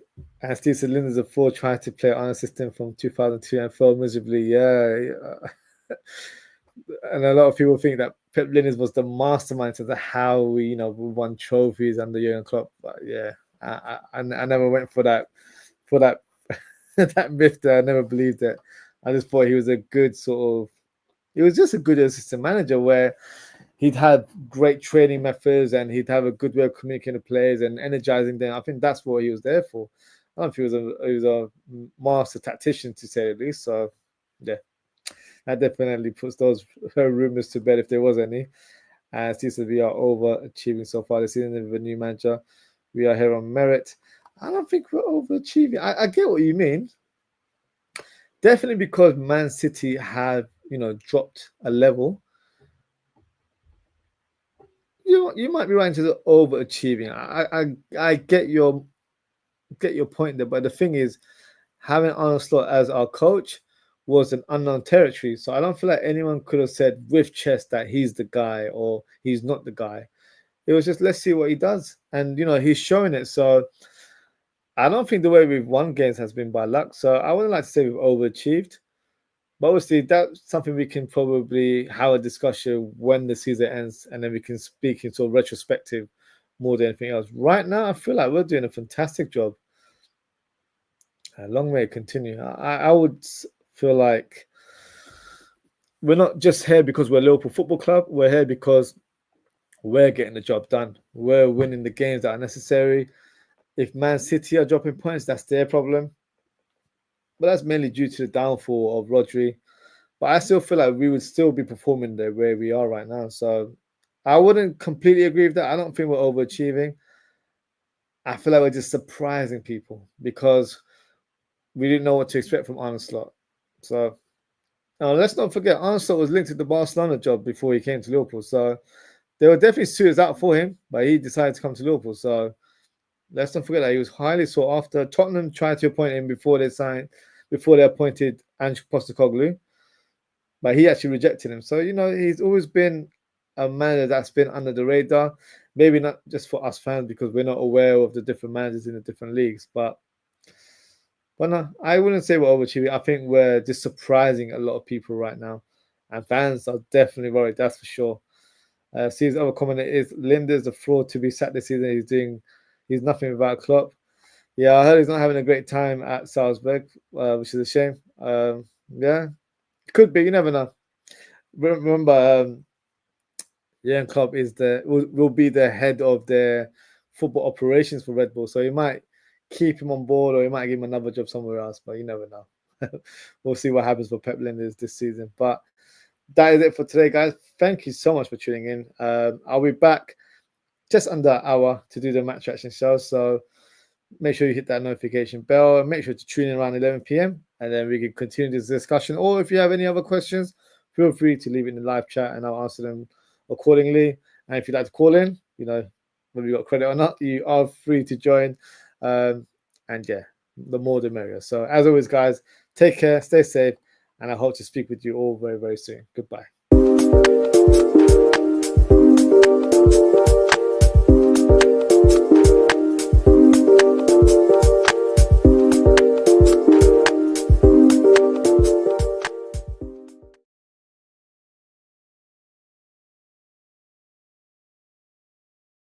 And Steve said Linda's a fool trying to play on a system from 2002 and failed miserably. Yeah. And a lot of people think that Pep Linders was the mastermind to how we won trophies under Jurgen Klopp. But yeah, I never went for that that myth there. I never believed it. I just thought he was a good he was just a good assistant manager where he'd have great training methods and he'd have a good way of communicating with players and energizing them. I think that's what he was there for. I don't know if he was a master tactician, to say the least. So, yeah, that definitely puts those rumors to bed if there was any. And Steve said we are overachieving so far this season with a new manager. We are here on merit. I don't think we're overachieving. I get what you mean. Definitely because Man City have, dropped a level. You might be right into the overachieving. I get your point there, but the thing is, having Arne Slot as our coach was an unknown territory. So I don't feel like anyone could have said with chest that he's the guy or he's not the guy. It was just let's see what he does, and he's showing it. So I don't think the way we've won games has been by luck. So I wouldn't like to say we've overachieved. But obviously, that's something we can probably have a discussion when the season ends, and then we can speak in sort of retrospective more than anything else. Right now, I feel like we're doing a fantastic job. A long way to continue. I would feel like we're not just here because we're a Liverpool Football Club. We're here because we're getting the job done. We're winning the games that are necessary. If Man City are dropping points, that's their problem. But that's mainly due to the downfall of Rodri. But I still feel like we would still be performing the way we are right now. So I wouldn't completely agree with that. I don't think we're overachieving. I feel like we're just surprising people because we didn't know what to expect from Arne Slot. So let's not forget, Arne Slot was linked to the Barcelona job before he came to Liverpool. So there were definitely suitors out for him, but he decided to come to Liverpool. So let's not forget that he was highly sought after. Tottenham tried to appoint him before they appointed Ange Postecoglou, but he actually rejected him. So, he's always been a manager that's been under the radar. Maybe not just for us fans because we're not aware of the different managers in the different leagues. But no, I wouldn't say we're overachieving. I think we're just surprising a lot of people right now. And fans are definitely worried, that's for sure. Steve's other comment is Linda's the fraud to be sacked this season. He's nothing without Klopp. Yeah, I heard he's not having a great time at Salzburg, which is a shame. Yeah, could be. You never know. Remember, Jurgen Klopp will be the head of the football operations for Red Bull. So he might keep him on board, or he might give him another job somewhere else. But you never know. We'll see what happens for Pep Linders this season. But that is it for today, guys. Thank you so much for tuning in. I'll be back just under an hour to do the match reaction show. So make sure you hit that notification bell and make sure to tune in around 11 p.m. and then we can continue this discussion. Or if you have any other questions, feel free to leave it in the live chat and I'll answer them accordingly. And if you'd like to call in, whether you got credit or not, you are free to join. And yeah, the more the merrier. So as always, guys, take care, stay safe, and I hope to speak with you all very, very soon. Goodbye.